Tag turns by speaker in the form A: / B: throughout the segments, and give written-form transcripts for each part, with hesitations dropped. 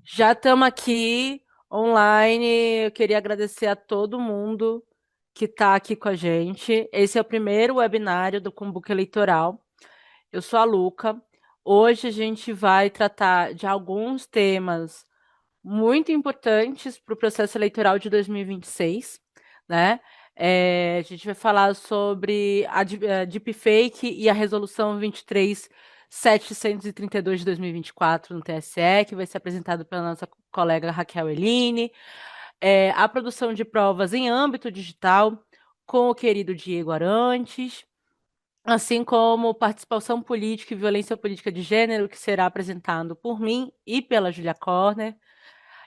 A: Já estamos aqui online. Eu queria agradecer a todo mundo que está aqui com a gente. Esse é o primeiro webinário do Cumbuca Eleitoral. Eu sou a Luca. Hoje a gente vai tratar de alguns temas muito importantes para o processo eleitoral de 2026, né? A gente vai falar sobre a deepfake e a resolução 23.732 de 2024 no TSE, que vai ser apresentado pela nossa colega Raquel Eline, a produção de provas em âmbito digital com o querido Diego Arantes, assim como participação política e violência política de gênero, que será apresentado por mim e pela Julia Corner,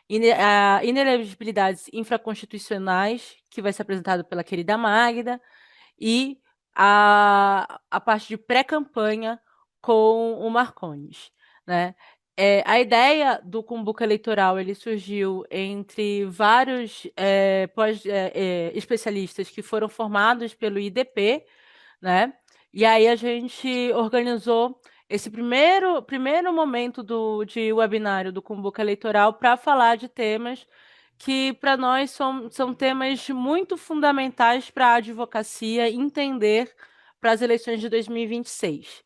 A: inelegibilidades infraconstitucionais, que vai ser apresentado pela querida Magda, e a parte de pré-campanha com o Marcones, né? A ideia do Cumbuca Eleitoral ele surgiu entre vários especialistas que foram formados pelo IDP, né? E aí a gente organizou esse primeiro momento de webinário do Cumbuca Eleitoral para falar de temas que para nós são temas muito fundamentais para a advocacia entender para as eleições de 2026.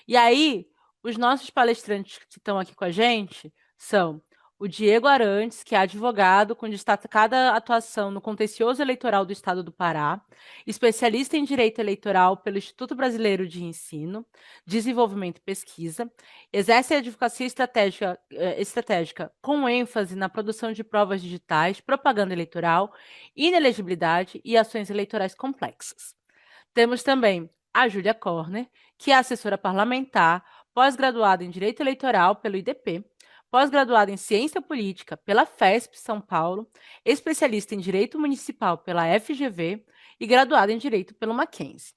A: E aí, os nossos palestrantes que estão aqui com a gente são o Diego Arantes, que é advogado com destacada atuação no contencioso eleitoral do Estado do Pará, especialista em direito eleitoral pelo Instituto Brasileiro de Ensino, Desenvolvimento e Pesquisa, exerce a advocacia estratégica com ênfase na produção de provas digitais, propaganda eleitoral, inelegibilidade e ações eleitorais complexas. Temos também a Júlia Corner, que é assessora parlamentar, pós-graduada em Direito Eleitoral pelo IDP, pós-graduada em Ciência Política pela FESP São Paulo, especialista em Direito Municipal pela FGV e graduada em Direito pelo Mackenzie.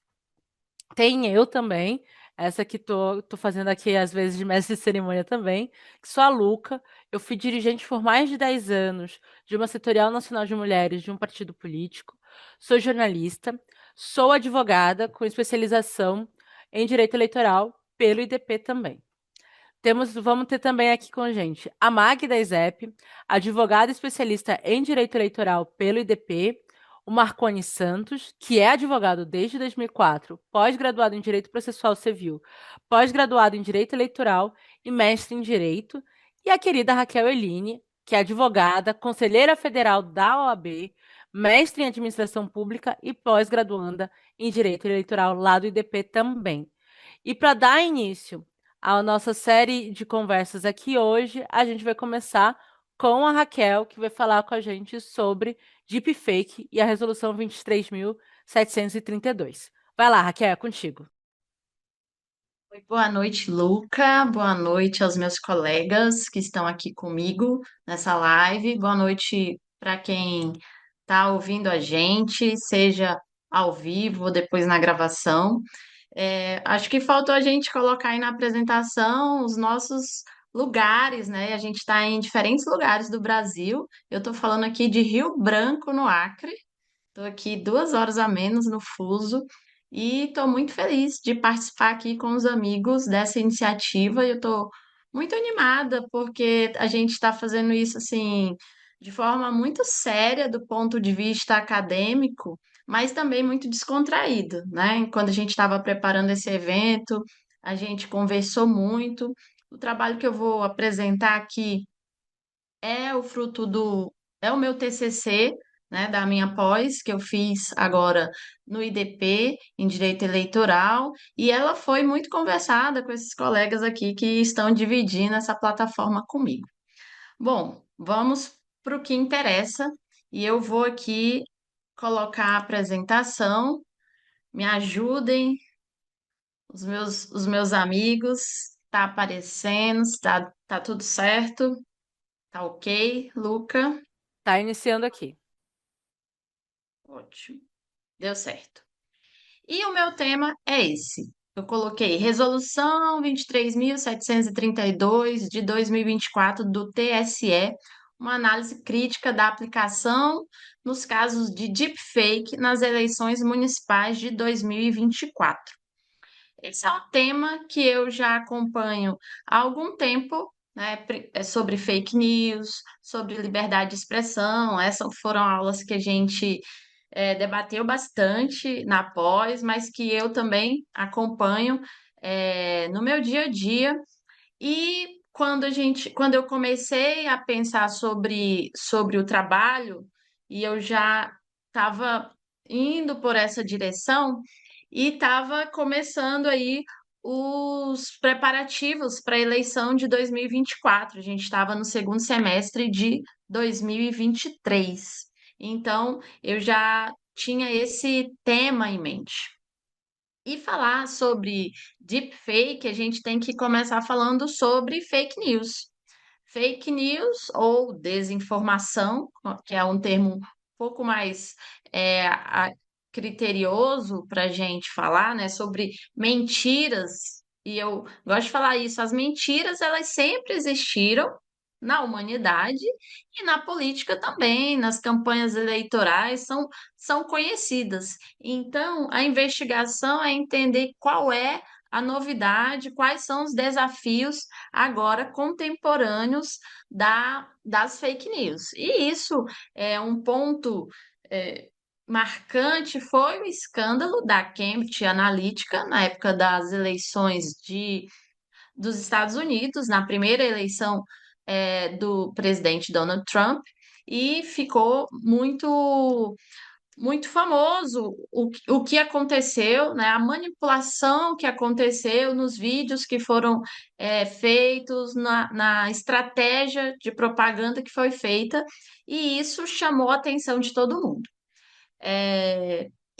A: Tem eu também, essa que tô fazendo aqui às vezes de mestre de cerimônia também, que sou a Luca. Eu fui dirigente por mais de 10 anos de uma setorial nacional de mulheres de um partido político. Sou jornalista, sou advogada com especialização em direito eleitoral pelo IDP também. Vamos ter também aqui com a gente a Magda Izep, advogada especialista em direito eleitoral pelo IDP, o Marcone Santos, que é advogado desde 2004, pós-graduado em Direito Processual Civil, pós-graduado em Direito Eleitoral e mestre em Direito, e a querida Raquel Eline, que é advogada, conselheira federal da OAB, mestre em Administração Pública e pós-graduanda em Direito Eleitoral lá do IDP também. E para dar início a nossa série de conversas aqui hoje, a gente vai começar com a Raquel, que vai falar com a gente sobre deepfake e a resolução 23.732. Vai lá, Raquel, é contigo.
B: Oi, boa noite, Luca. Boa noite aos meus colegas que estão aqui comigo nessa live. Boa noite para quem está ouvindo a gente, seja ao vivo ou depois na gravação. Acho que faltou a gente colocar aí na apresentação os nossos lugares, né? A gente está em diferentes lugares do Brasil. Eu estou falando aqui de Rio Branco, no Acre. Estou aqui 2 horas a menos no fuso e estou muito feliz de participar aqui com os amigos dessa iniciativa. E eu estou muito animada porque a gente está fazendo isso assim de forma muito séria do ponto de vista acadêmico, mas também muito descontraído, né? Quando a gente estava preparando esse evento, a gente conversou muito. O trabalho que eu vou apresentar aqui é o fruto é o meu TCC, né, da minha pós, que eu fiz agora no IDP, em Direito Eleitoral, e ela foi muito conversada com esses colegas aqui que estão dividindo essa plataforma comigo. Bom, vamos para o que interessa, e eu vou aqui colocar a apresentação, me ajudem, os meus amigos, tá aparecendo, tá tudo certo? Tá ok, Luca?
A: Tá iniciando aqui.
B: Ótimo, deu certo. E o meu tema é esse. Eu coloquei Resolução 23.732 de 2024 do TSE, uma análise crítica da aplicação nos casos de deepfake nas eleições municipais de 2024. Esse é um tema que eu já acompanho há algum tempo, né, sobre fake news, sobre liberdade de expressão. Essas foram aulas que a gente debateu bastante na pós, mas que eu também acompanho no meu dia a dia. E quando eu comecei a pensar sobre o trabalho, e eu já estava indo por essa direção, e estava começando aí os preparativos para a eleição de 2024. A gente estava no segundo semestre de 2023. Então, eu já tinha esse tema em mente. E falar sobre deepfake, a gente tem que começar falando sobre fake news. Fake news ou desinformação, que é um termo um pouco mais criterioso para a gente falar, né, sobre mentiras. E eu gosto de falar isso, as mentiras, elas sempre existiram na humanidade e na política também, nas campanhas eleitorais, são conhecidas. Então, a investigação é entender qual é a novidade, quais são os desafios agora contemporâneos das fake news. E isso é um ponto é, marcante, foi o escândalo da Cambridge Analytica na época das eleições dos Estados Unidos, na primeira eleição do presidente Donald Trump, e ficou muito famoso o que aconteceu, né? A manipulação que aconteceu nos vídeos que foram feitos, na estratégia de propaganda que foi feita, e isso chamou a atenção de todo mundo.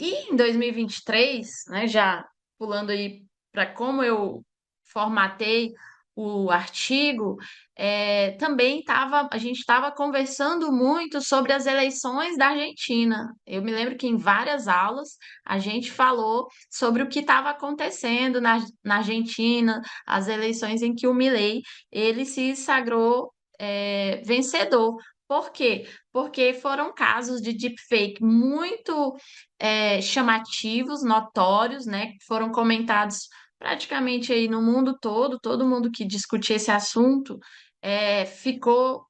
B: E em 2023, né, já pulando aí para como eu formatei o artigo, também a gente estava conversando muito sobre as eleições da Argentina. Eu me lembro que em várias aulas a gente falou sobre o que estava acontecendo na Argentina, as eleições em que o Milei ele se sagrou vencedor. Por quê? Porque foram casos de deepfake muito chamativos, notórios, né? Que foram comentados praticamente aí no mundo todo mundo que discutia esse assunto ficou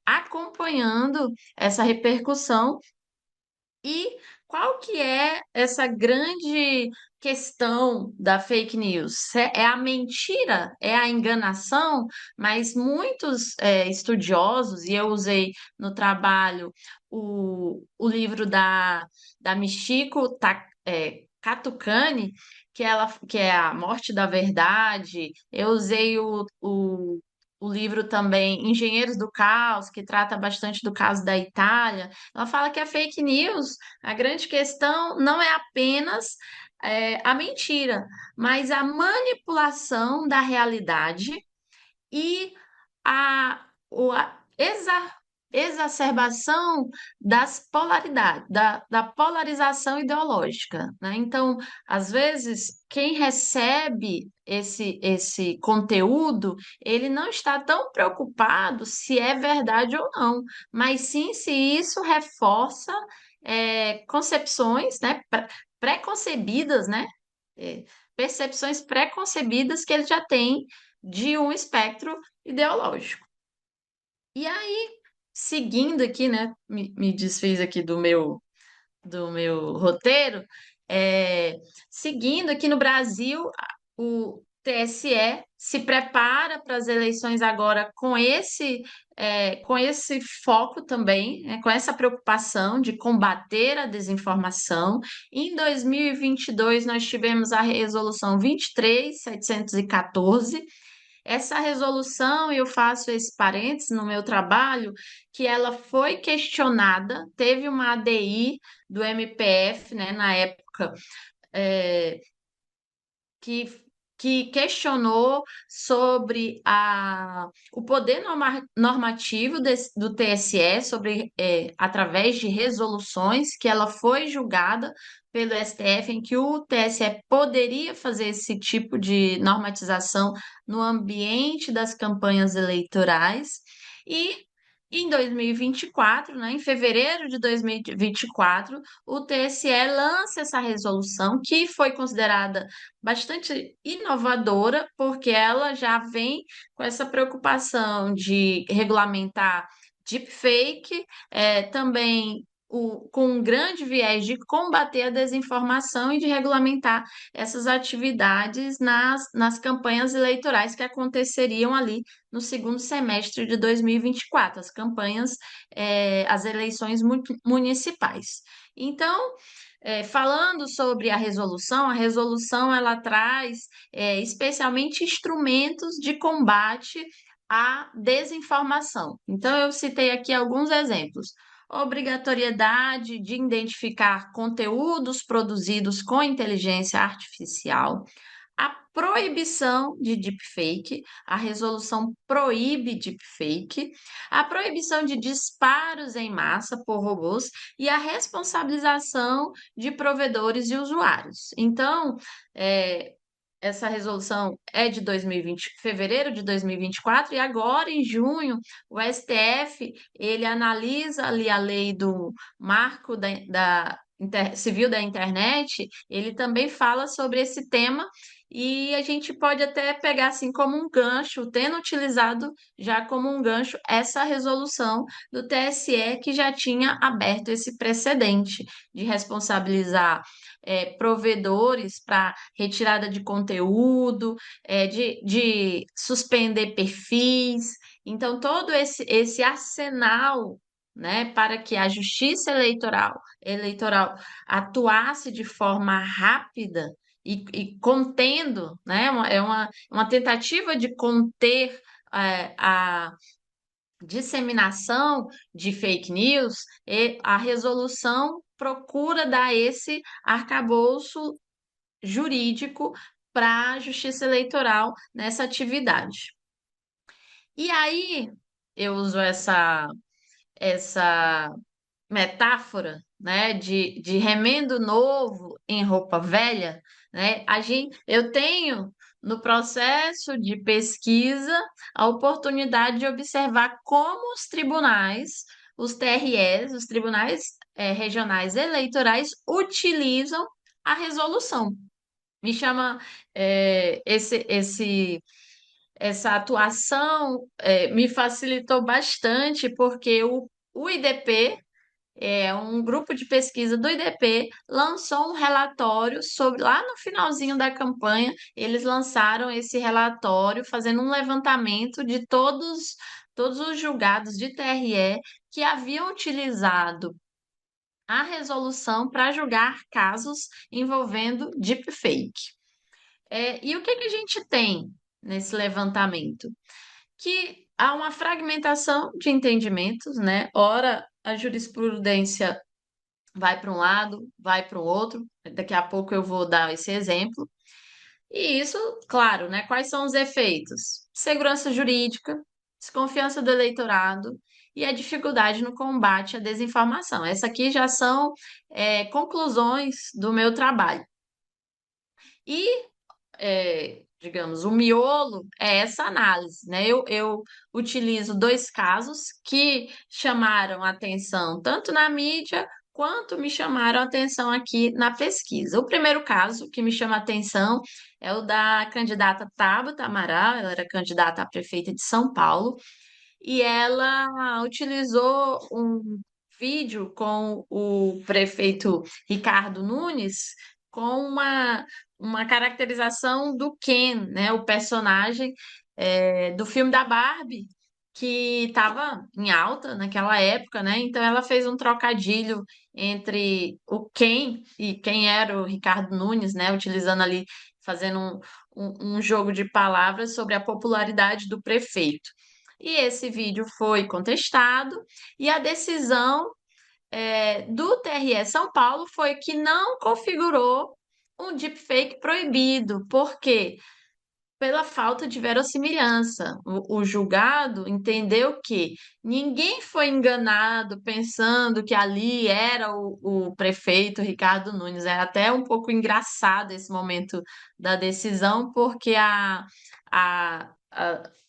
B: acompanhando essa repercussão. E qual que é essa grande questão da fake news? É a mentira? É a enganação? Mas muitos estudiosos, e eu usei no trabalho o livro da Michiko Katukani, que é A Morte da Verdade. Eu usei o livro também Engenheiros do Caos, que trata bastante do caso da Itália. Ela fala que a fake news, a grande questão não é apenas a mentira, mas a manipulação da realidade e a exacerbação das polaridades, da polarização ideológica, né? Então, às vezes, quem recebe esse conteúdo, ele não está tão preocupado se é verdade ou não, mas sim se isso reforça concepções, né, pré-concebidas, né? É, percepções pré-concebidas que ele já tem de um espectro ideológico. E aí, seguindo aqui, né, me desfiz aqui do meu roteiro, seguindo aqui no Brasil, o TSE se prepara para as eleições agora com esse foco também, né, com essa preocupação de combater a desinformação. Em 2022, nós tivemos a resolução 23.714. Essa resolução, eu faço esse parênteses no meu trabalho, que ela foi questionada, teve uma ADI do MPF, né, na época, é, que, que questionou sobre o poder normativo do TSE, através de resoluções, que ela foi julgada pelo STF, em que o TSE poderia fazer esse tipo de normatização no ambiente das campanhas eleitorais. E Em 2024, né, em fevereiro de 2024, o TSE lança essa resolução que foi considerada bastante inovadora, porque ela já vem com essa preocupação de regulamentar deepfake, também com um grande viés de combater a desinformação e de regulamentar essas atividades nas campanhas eleitorais que aconteceriam ali no segundo semestre de 2024, as campanhas, as eleições municipais. Então, falando sobre a resolução ela traz especialmente instrumentos de combate à desinformação. Então, eu citei aqui alguns exemplos. Obrigatoriedade de identificar conteúdos produzidos com inteligência artificial, a proibição de deepfake, a resolução proíbe deepfake, a proibição de disparos em massa por robôs e a responsabilização de provedores e usuários. Então, é, essa resolução é de 2020, fevereiro de 2024, e agora, em junho, o STF ele analisa ali a lei do marco civil da internet, ele também fala sobre esse tema e a gente pode até pegar assim como um gancho, tendo utilizado já como um gancho essa resolução do TSE que já tinha aberto esse precedente de responsabilizar provedores para retirada de conteúdo, de suspender perfis. Então, todo esse arsenal, né, para que a justiça eleitoral atuasse de forma rápida e contendo, né? Uma tentativa de conter a disseminação de fake news, e a resolução procura dar esse arcabouço jurídico para a justiça eleitoral nessa atividade. E aí eu uso essa metáfora, né, de remendo novo em roupa velha, né? Eu tenho no processo de pesquisa a oportunidade de observar como os TREs, os tribunais regionais eleitorais, utilizam a resolução. Me chama essa atuação me facilitou bastante porque o IDP um grupo de pesquisa do IDP lançou um relatório sobre, lá no finalzinho da campanha, eles lançaram esse relatório fazendo um levantamento de todos os julgados de TRE que haviam utilizado a resolução para julgar casos envolvendo deepfake. E o que que a gente tem nesse levantamento? Que há uma fragmentação de entendimentos, né? Ora, a jurisprudência vai para um lado, vai para o outro. Daqui a pouco eu vou dar esse exemplo. E isso, claro, né? Quais são os efeitos? Segurança jurídica, desconfiança do eleitorado e a dificuldade no combate à desinformação. Essas aqui já são conclusões do meu trabalho. E digamos, o miolo é essa análise, né? Eu utilizo dois casos que chamaram a atenção tanto na mídia quanto me chamaram a atenção aqui na pesquisa. O primeiro caso que me chama a atenção é o da candidata Tabata Amaral, ela era candidata a prefeita de São Paulo, e ela utilizou um vídeo com o prefeito Ricardo Nunes com uma caracterização do Ken, né, o personagem do filme da Barbie, que estava em alta naquela época, né? Então ela fez um trocadilho entre o Ken e quem era o Ricardo Nunes, né? Utilizando ali, fazendo um jogo de palavras sobre a popularidade do prefeito. E esse vídeo foi contestado, e a decisão do TRE São Paulo foi que não configurou um deepfake proibido. Por quê? Pela falta de verossimilhança. O julgado entendeu que ninguém foi enganado pensando que ali era o prefeito Ricardo Nunes. É até um pouco engraçado esse momento da decisão, porque a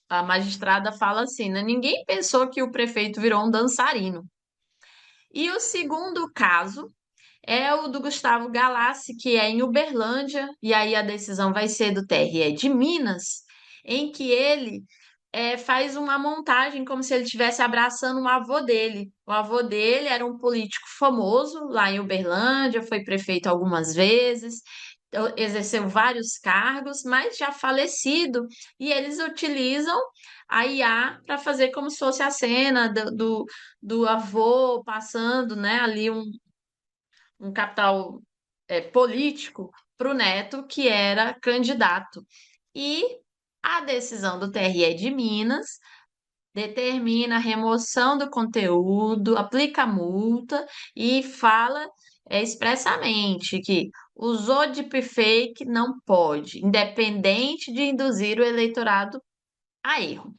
B: a magistrada fala assim, né? Ninguém pensou que o prefeito virou um dançarino. E o segundo caso é o do Gustavo Galassi, que é em Uberlândia, e aí a decisão vai ser do TRE de Minas, em que ele faz uma montagem como se ele estivesse abraçando um avô dele. O avô dele era um político famoso lá em Uberlândia, foi prefeito algumas vezes, então, exerceu vários cargos, mas já falecido, e eles utilizam a IA para fazer como se fosse a cena do avô passando, né, ali um capital político para o neto, que era candidato. E a decisão do TRE de Minas determina a remoção do conteúdo, aplica multa e fala expressamente que usou deepfake não pode, independente de induzir o eleitorado a erro.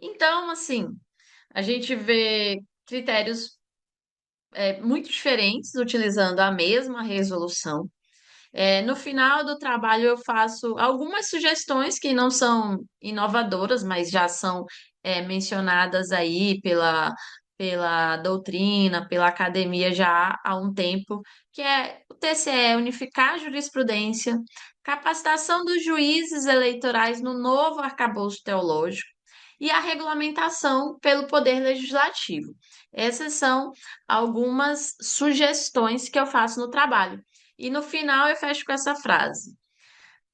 B: Então, assim, a gente vê critérios muito diferentes utilizando a mesma resolução. No final do trabalho, eu faço algumas sugestões que não são inovadoras, mas já são mencionadas aí pela doutrina, pela academia já há um tempo, que é o TCE, unificar a jurisprudência, capacitação dos juízes eleitorais no novo arcabouço teológico e a regulamentação pelo Poder Legislativo. Essas são algumas sugestões que eu faço no trabalho. E no final eu fecho com essa frase: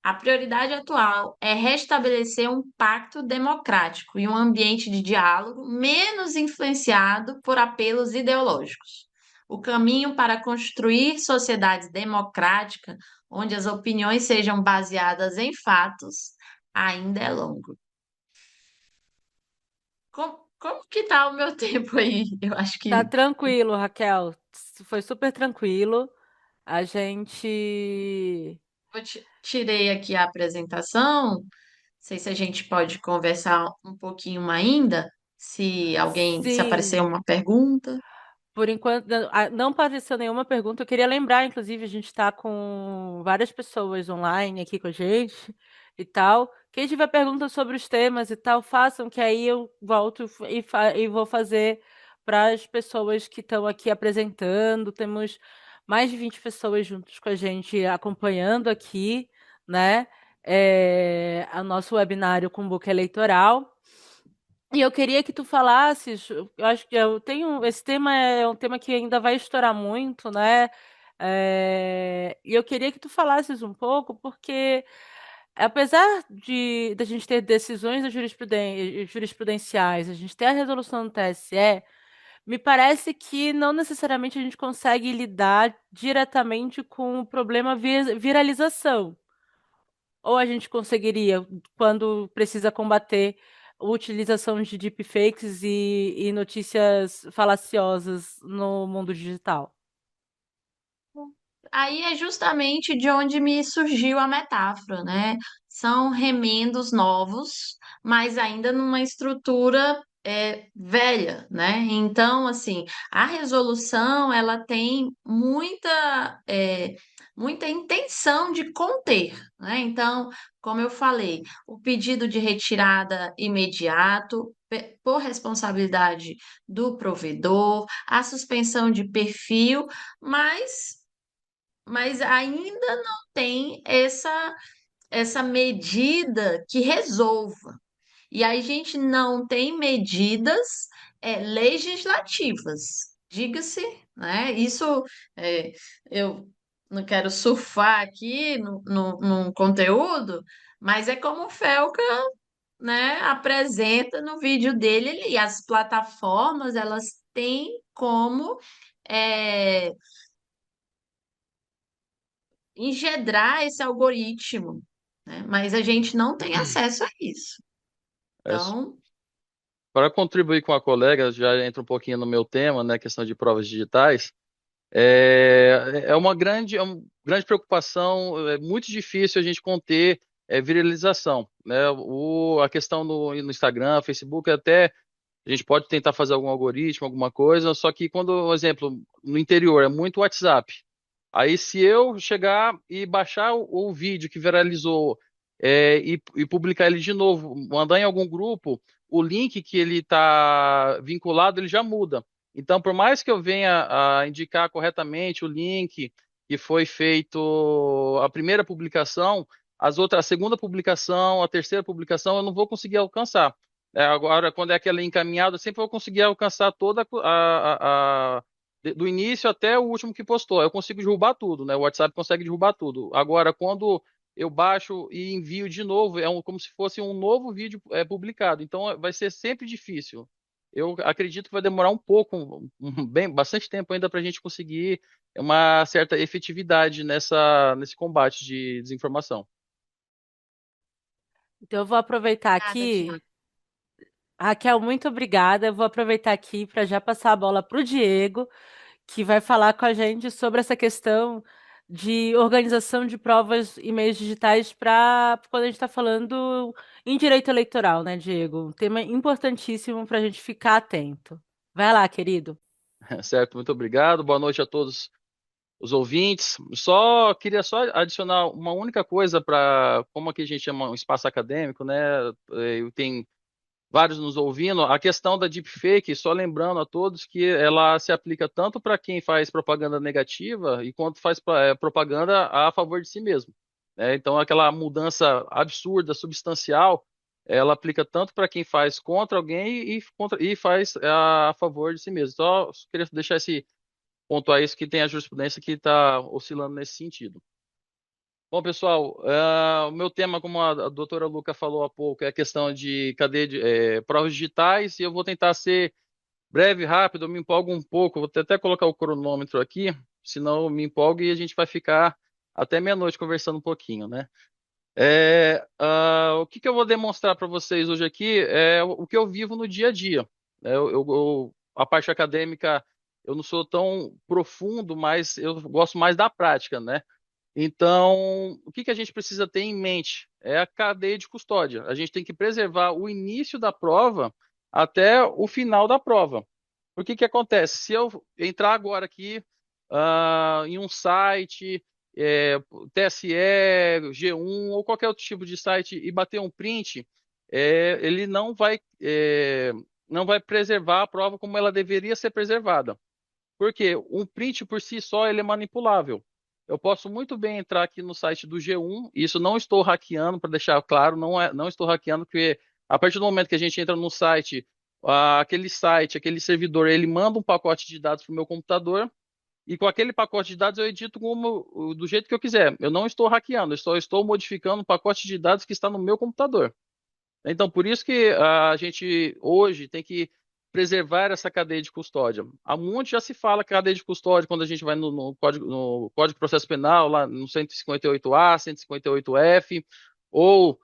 B: a prioridade atual é restabelecer um pacto democrático e um ambiente de diálogo menos influenciado por apelos ideológicos. O caminho para construir sociedades democráticas, onde as opiniões sejam baseadas em fatos, ainda é longo. Como que tá o meu tempo aí? Eu acho
A: Tá
B: que
A: tranquilo, Raquel. Foi super tranquilo. A gente.
B: tirei aqui a apresentação. Não sei se a gente pode conversar um pouquinho ainda, se aparecer
A: Sim.
B: uma pergunta.
A: Por enquanto, não apareceu nenhuma pergunta. Eu queria lembrar, inclusive, a gente está com várias pessoas online aqui com a gente e tal. Quem tiver perguntas sobre os temas e tal, façam, que aí eu volto e vou fazer para as pessoas que estão aqui apresentando. Temos mais de 20 pessoas juntos com a gente acompanhando aqui, né? O nosso webinário com book eleitoral. E eu queria que tu falasses, eu acho que eu tenho, esse tema é um tema que ainda vai estourar muito, né? E eu queria que tu falasses um pouco, porque apesar de a gente ter decisões jurisprudenciais, a gente ter a resolução do TSE, me parece que não necessariamente a gente consegue lidar diretamente com o problema viralização. Ou a gente conseguiria, quando precisa combater a utilização de deepfakes e notícias falaciosas no mundo digital?
B: Aí é justamente de onde me surgiu a metáfora, né? São remendos novos, mas ainda numa estrutura velha, né? Então, assim, a resolução ela tem muita intenção de conter, né? Então, como eu falei, o pedido de retirada imediato por responsabilidade do provedor, a suspensão de perfil, mas ainda não tem essa medida que resolva. E aí a gente não tem medidas legislativas. Diga-se, né? Isso é, eu não quero surfar aqui num conteúdo, mas é como o Felca, né, apresenta no vídeo dele ali. As plataformas, elas têm como é, engendrar esse algoritmo, né? Mas a gente não tem acesso a isso.
C: É,
B: Então,
C: para contribuir com a colega, já entra um pouquinho no meu tema, né, questão de provas digitais. É uma grande preocupação, é muito difícil a gente conter viralização, né? A questão no Instagram, Facebook, até a gente pode tentar fazer algum algoritmo, alguma coisa, só que quando, por exemplo, no interior é muito WhatsApp. Aí se eu chegar e baixar o vídeo que viralizou e publicar ele de novo, mandar em algum grupo, o link que ele está vinculado, ele já muda. Então, por mais que eu venha a indicar corretamente o link que foi feito a primeira publicação, a segunda publicação, a terceira publicação, eu não vou conseguir alcançar. Agora, quando é aquela encaminhada, eu sempre vou conseguir alcançar toda do início até o último que postou. Eu consigo derrubar tudo, né? O WhatsApp consegue derrubar tudo. Agora, quando eu baixo e envio de novo, como se fosse um novo vídeo publicado. Então, vai ser sempre difícil. Eu acredito que vai demorar um pouco, bastante tempo ainda para a gente conseguir uma certa efetividade nesse combate de desinformação.
A: Então, eu vou aproveitar
B: Obrigada,
A: aqui.
B: Tiago.
A: Raquel, muito obrigada. Eu vou aproveitar aqui para já passar a bola para o Diego, que vai falar com a gente sobre essa questão de organização de provas e meios digitais para quando a gente está falando em direito eleitoral, né, Diego? Um tema importantíssimo para a gente ficar atento. Vai lá, querido.
C: Certo? Muito obrigado. Boa noite a todos os ouvintes. Queria só adicionar uma única coisa para, como aqui a gente chama um espaço acadêmico, né? Tem vários nos ouvindo, a questão da deepfake, só lembrando a todos que ela se aplica tanto para quem faz propaganda negativa e quanto faz propaganda a favor de si mesmo, né? Então, aquela mudança absurda, substancial, ela aplica tanto para quem faz contra alguém e faz a favor de si mesmo. Só queria deixar esse ponto aí, isso que tem a jurisprudência que está oscilando nesse sentido. Bom, pessoal, o meu tema, como a doutora Luca falou há pouco, é a questão de cadeia de provas digitais, e eu vou tentar ser breve, rápido, eu me empolgo um pouco, vou até colocar o cronômetro aqui, senão eu me empolgo e a gente vai ficar até meia-noite conversando um pouquinho, né? O que eu vou demonstrar para vocês hoje aqui é o que eu vivo no dia a dia, né? A parte acadêmica, eu não sou tão profundo, mas eu gosto mais da prática, né? Então, o que a gente precisa ter em mente é a cadeia de custódia. A gente tem que preservar o início da prova até o final da prova. O que acontece? Se eu entrar agora aqui em um site, TSE, G1 ou qualquer outro tipo de site e bater um print, ele não vai preservar a prova como ela deveria ser preservada. Porque um print por si só ele é manipulável. Eu posso muito bem entrar aqui no site do G1, isso não estou hackeando, para deixar claro, não estou hackeando, porque a partir do momento que a gente entra no site, aquele servidor, ele manda um pacote de dados para o meu computador, e com aquele pacote de dados eu edito do jeito que eu quiser. Eu não estou hackeando, eu só estou modificando o pacote de dados que está no meu computador. Então, por isso que a gente hoje tem que preservar essa cadeia de custódia. Há muito já se fala cadeia de custódia quando a gente vai no Código de Processo Penal, lá no 158A, 158F, ou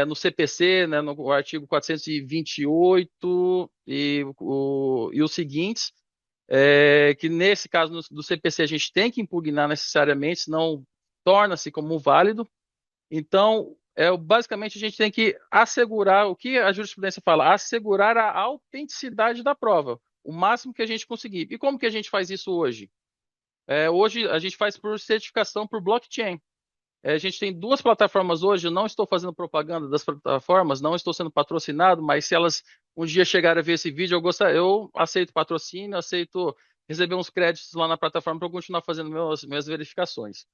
C: no CPC, né, no artigo 428 e os seguintes, que nesse caso do CPC a gente tem que impugnar necessariamente, senão torna-se como válido. Então, basicamente, a gente tem que assegurar, o que a jurisprudência fala, assegurar a autenticidade da prova, o máximo que a gente conseguir. E como que a gente faz isso hoje? Hoje a gente faz por certificação por blockchain. A gente tem duas plataformas hoje, eu não estou fazendo propaganda das plataformas, não estou sendo patrocinado, mas se elas um dia chegarem a ver esse vídeo, eu aceito patrocínio, aceito receber uns créditos lá na plataforma para eu continuar fazendo minhas verificações.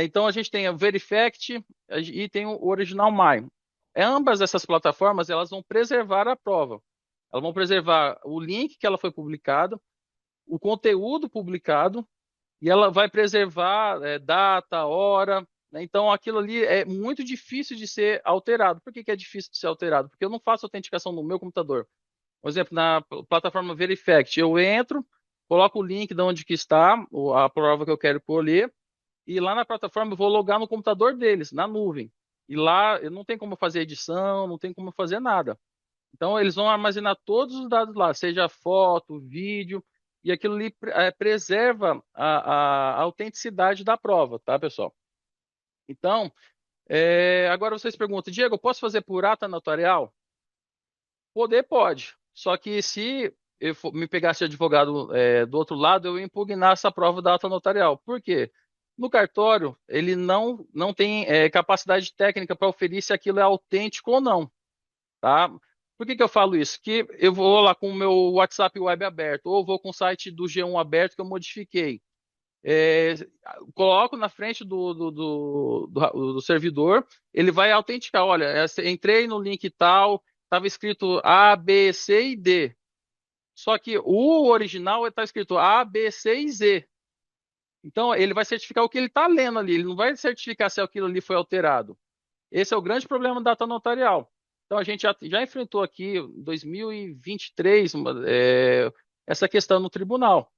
C: Então a gente tem o Verifact e tem o Original My. Ambas essas plataformas elas vão preservar a prova. Elas vão preservar o link que ela foi publicada, o conteúdo publicado e ela vai preservar data, hora, né? Então aquilo ali é muito difícil de ser alterado. Por que é difícil de ser alterado? Porque eu não faço autenticação no meu computador. Por exemplo, na plataforma Verifact, eu entro, coloco o link de onde que está a prova que eu quero colher e lá na plataforma eu vou logar no computador deles, na nuvem. E lá eu não tem como fazer edição, não tem como fazer nada. Então eles vão armazenar todos os dados lá, seja foto, vídeo, e aquilo ali preserva a autenticidade da prova, tá, pessoal? Então, agora vocês perguntam, Diego, eu posso fazer por ata notarial? Poder pode. Só que se me pegasse advogado do outro lado, eu ia impugnar essa prova da ata notarial. Por quê? No cartório, ele não tem capacidade técnica para oferir se aquilo é autêntico ou não, tá? Por que eu falo isso? Que eu vou lá com o meu WhatsApp web aberto, ou vou com o site do G1 aberto que eu modifiquei. É, coloco na frente do servidor, ele vai autenticar. Olha, entrei no link tal, estava escrito A, B, C e D. Só que o original está escrito A, B, C e Z. Então, ele vai certificar o que ele está lendo ali, ele não vai certificar se aquilo ali foi alterado. Esse é o grande problema da ata notarial. Então, a gente já enfrentou aqui, em 2023, essa questão no tribunal.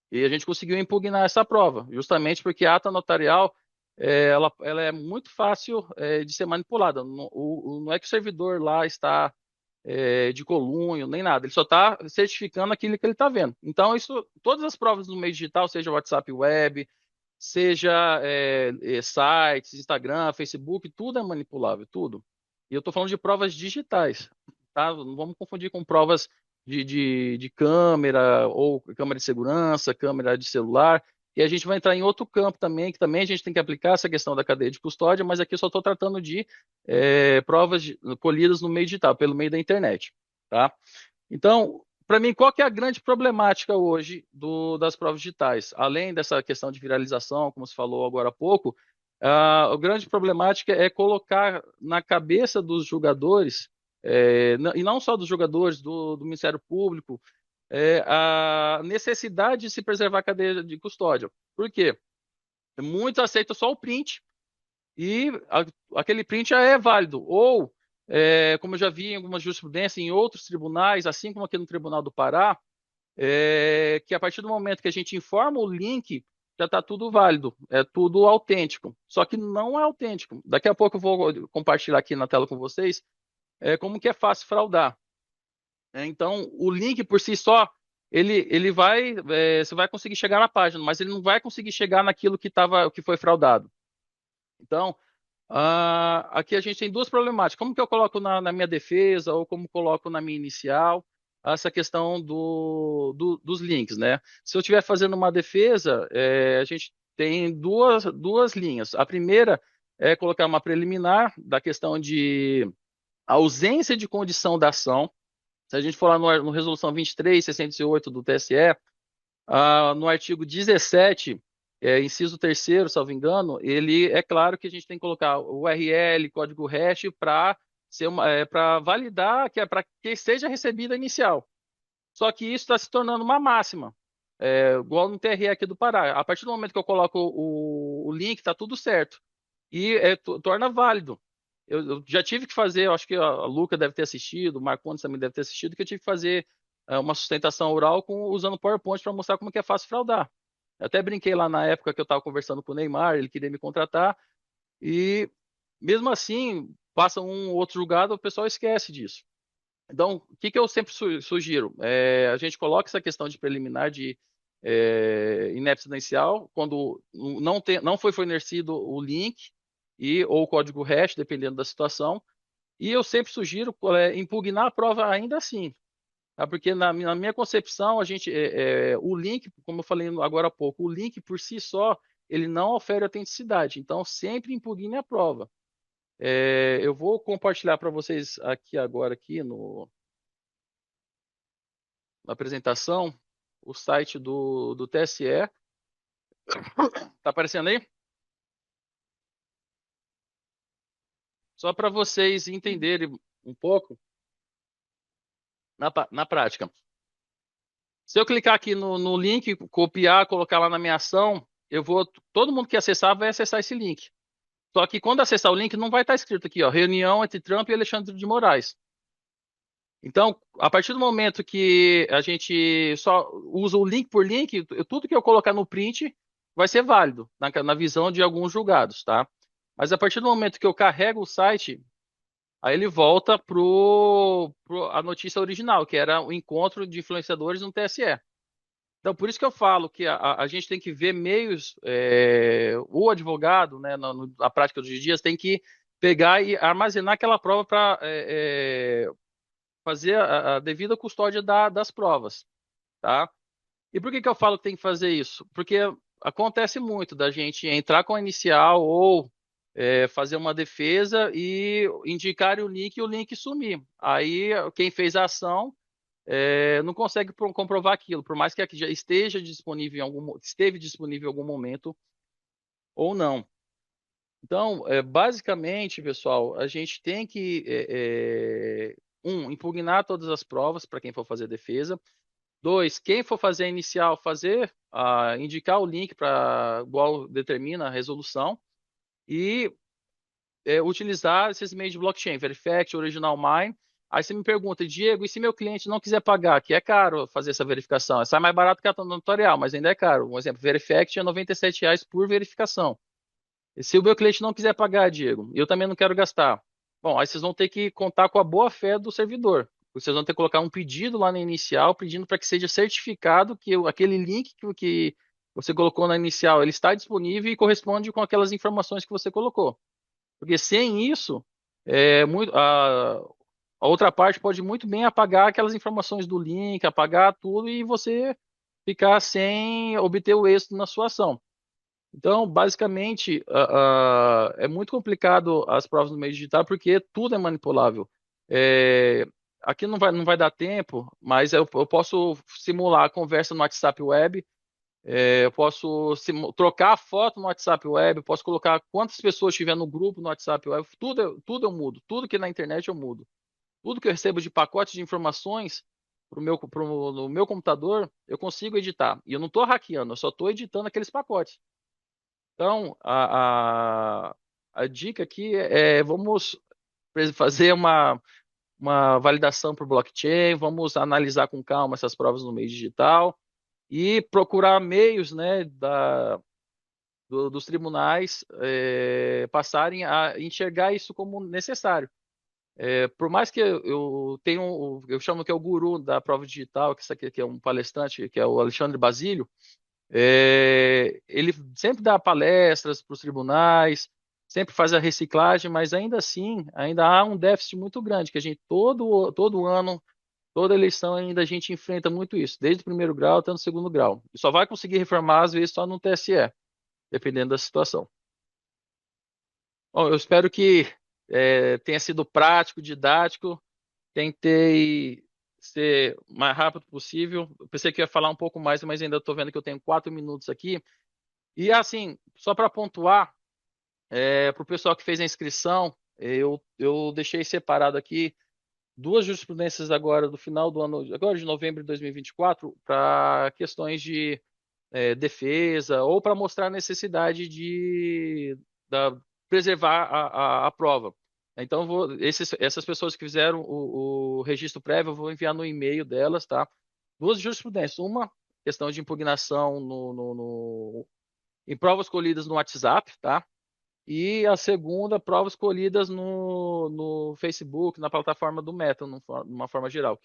C: E a gente conseguiu impugnar essa prova, justamente porque a ata notarial ela é muito fácil de ser manipulada. Não é que o servidor lá está de colunho, nem nada. Ele só está certificando aquilo que ele está vendo. Então, todas as provas no meio digital, seja WhatsApp Web, seja sites, Instagram, Facebook, tudo é manipulável, tudo. E eu estou falando de provas digitais, tá? Não vamos confundir com provas de câmera, ou câmera de segurança, câmera de celular. E a gente vai entrar em outro campo também, que também a gente tem que aplicar essa questão da cadeia de custódia, mas aqui eu só estou tratando de provas colhidas no meio digital, pelo meio da internet, tá? Então, para mim, qual que é a grande problemática hoje das provas digitais? Além dessa questão de viralização, como se falou agora há pouco, a grande problemática é colocar na cabeça dos jogadores, e não só dos jogadores, do Ministério Público, a necessidade de se preservar a cadeia de custódia. Por quê? Muitos aceitam só o print e aquele print já é válido. Ou, como eu já vi em algumas jurisprudências, em outros tribunais, assim como aqui no Tribunal do Pará, que a partir do momento que a gente informa o link, já está tudo válido, é tudo autêntico. Só que não é autêntico. Daqui a pouco eu vou compartilhar aqui na tela com vocês como que é fácil fraudar. Então, o link por si só, ele vai, você vai conseguir chegar na página, mas ele não vai conseguir chegar naquilo que foi fraudado. Então, aqui a gente tem duas problemáticas. Como que eu coloco na minha defesa ou como coloco na minha inicial essa questão dos links, né? Se eu estiver fazendo uma defesa, a gente tem duas linhas. A primeira é colocar uma preliminar da questão de ausência de condição da ação. Se a gente for lá no Resolução 2368 do TSE, no artigo 17, inciso terceiro, salvo engano, ele é claro que a gente tem que colocar o URL, código hash, para para validar, para que seja recebida a inicial. Só que isso está se tornando uma máxima, igual no TRE aqui do Pará. A partir do momento que eu coloco o link, está tudo certo. E torna válido. Eu já tive que fazer, eu acho que a Luca deve ter assistido, o Marcondes também deve ter assistido, que eu tive que fazer uma sustentação oral usando PowerPoint para mostrar como que é fácil fraudar. Eu até brinquei lá na época que eu estava conversando com o Neymar, ele queria me contratar, e mesmo assim, passa um ou outro julgado, o pessoal esquece disso. Então, o que eu sempre sugiro? A gente coloca essa questão de preliminar de inépcia inicial, quando não foi fornecido o link ou o código hash, dependendo da situação, e eu sempre sugiro impugnar a prova ainda assim, tá? Porque na minha concepção, o link, como eu falei agora há pouco, o link por si só, ele não ofere autenticidade. Então, sempre impugne a prova. Eu vou compartilhar para vocês aqui agora, aqui na apresentação, o site do TSE. Tá aparecendo aí? Só para vocês entenderem um pouco na prática. Se eu clicar aqui no link, copiar, colocar lá na minha ação, todo mundo que acessar vai acessar esse link. Só que quando acessar o link, não vai estar escrito aqui, ó, reunião entre Trump e Alexandre de Moraes. Então, a partir do momento que a gente só usa o link por link, tudo que eu colocar no print vai ser válido na visão de alguns julgados, tá? Mas a partir do momento que eu carrego o site, aí ele volta para a notícia original, que era o encontro de influenciadores no TSE. Então, por isso que eu falo que a gente tem que ver meios, o advogado, né, na prática dos dias, tem que pegar e armazenar aquela prova para fazer a devida custódia das provas, tá? E por que eu falo que tem que fazer isso? Porque acontece muito da gente entrar com a inicial ou fazer uma defesa e indicar o link e o link sumir. Aí quem fez a ação não consegue comprovar aquilo, por mais que já esteja disponível esteve disponível em algum momento ou não. Então, basicamente, pessoal, a gente tem que impugnar todas as provas para quem for fazer defesa. 2, quem for fazer a inicial, indicar o link para igual determina a resolução e utilizar esses meios de blockchain, Verifact, Original Mine. Aí você me pergunta, Diego, e se meu cliente não quiser pagar, que é caro fazer essa verificação? Sai mais barato que a tutorial, mas ainda é caro. Um exemplo, Verifact é R$ 97 por verificação. E se o meu cliente não quiser pagar, Diego, eu também não quero gastar. Bom, aí vocês vão ter que contar com a boa fé do servidor. Vocês vão ter que colocar um pedido lá na inicial, pedindo para que seja certificado que aquele link que você colocou na inicial, ele está disponível e corresponde com aquelas informações que você colocou. Porque sem isso, a outra parte pode muito bem apagar aquelas informações do link, apagar tudo e você ficar sem obter o êxito na sua ação. Então, basicamente, é muito complicado as provas no meio digital porque tudo é manipulável. Aqui não vai dar tempo, mas eu posso simular a conversa no WhatsApp Web, eu posso trocar a foto no WhatsApp Web, posso colocar quantas pessoas tiver no grupo no WhatsApp Web, tudo eu mudo, tudo que na internet eu mudo. Tudo que eu recebo de pacote de informações no meu computador, eu consigo editar. E eu não estou hackeando, eu só estou editando aqueles pacotes. Então, a dica aqui vamos fazer uma validação por blockchain, vamos analisar com calma essas provas no meio digital e procurar meios, né, dos tribunais passarem a enxergar isso como necessário. Por mais que eu tenha eu chamo que é o guru da prova digital, que é um palestrante, que é o Alexandre Basílio, ele sempre dá palestras para os tribunais, sempre faz a reciclagem, mas ainda assim, ainda há um déficit muito grande, que a gente todo ano, toda eleição ainda a gente enfrenta muito isso, desde o primeiro grau até o segundo grau. E só vai conseguir reformar, às vezes, só no TSE, dependendo da situação. Bom, eu espero que tenha sido prático, didático. Tentei ser o mais rápido possível. Eu pensei que ia falar um pouco mais, mas ainda estou vendo que eu tenho 4 minutos aqui. E assim, só para pontuar, para o pessoal que fez a inscrição, eu deixei separado aqui duas jurisprudências agora do final do ano, agora de novembro de 2024, para questões de defesa ou para mostrar a necessidade preservar a prova. Então, essas pessoas que fizeram o registro prévio, eu vou enviar no e-mail delas, tá? Duas jurisprudências. Uma, questão de impugnação em provas colhidas no WhatsApp, tá? E a segunda, provas colhidas no Facebook, na plataforma do Meta, de uma forma geral,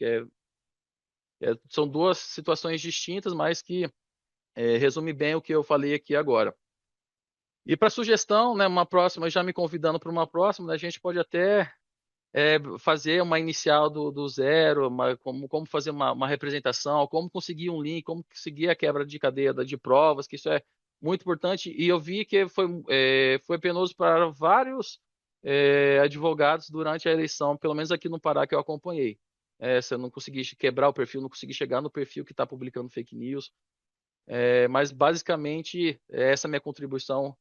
C: são duas situações distintas, mas que resume bem o que eu falei aqui agora. E para sugestão, né, uma próxima, já me convidando para uma próxima, né, a gente pode até fazer uma inicial do zero, como fazer uma representação, como conseguir um link, como conseguir a quebra de cadeia de provas, que isso é muito importante. E eu vi que foi penoso para vários advogados durante a eleição, pelo menos aqui no Pará que eu acompanhei. Se eu não consegui quebrar o perfil, não consegui chegar no perfil que está publicando fake news. Mas basicamente essa é a minha contribuição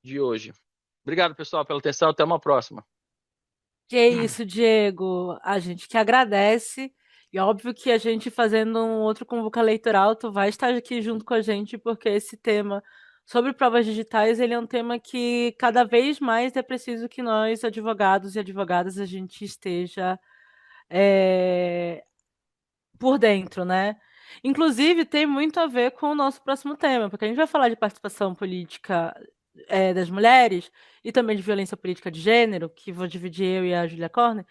C: de hoje. Obrigado, pessoal, pela atenção. Até uma próxima.
A: Que isso, Diego. A gente que agradece. E óbvio que a gente fazendo um outro convoca eleitoral, tu vai estar aqui junto com a gente, porque esse tema sobre provas digitais, ele é um tema que cada vez mais é preciso que nós, advogados e advogadas, a gente esteja é, por dentro, né? Inclusive, tem muito a ver com o nosso próximo tema, porque a gente vai falar de participação política das mulheres e também de violência política de gênero, que vou dividir eu e a Julia Corner.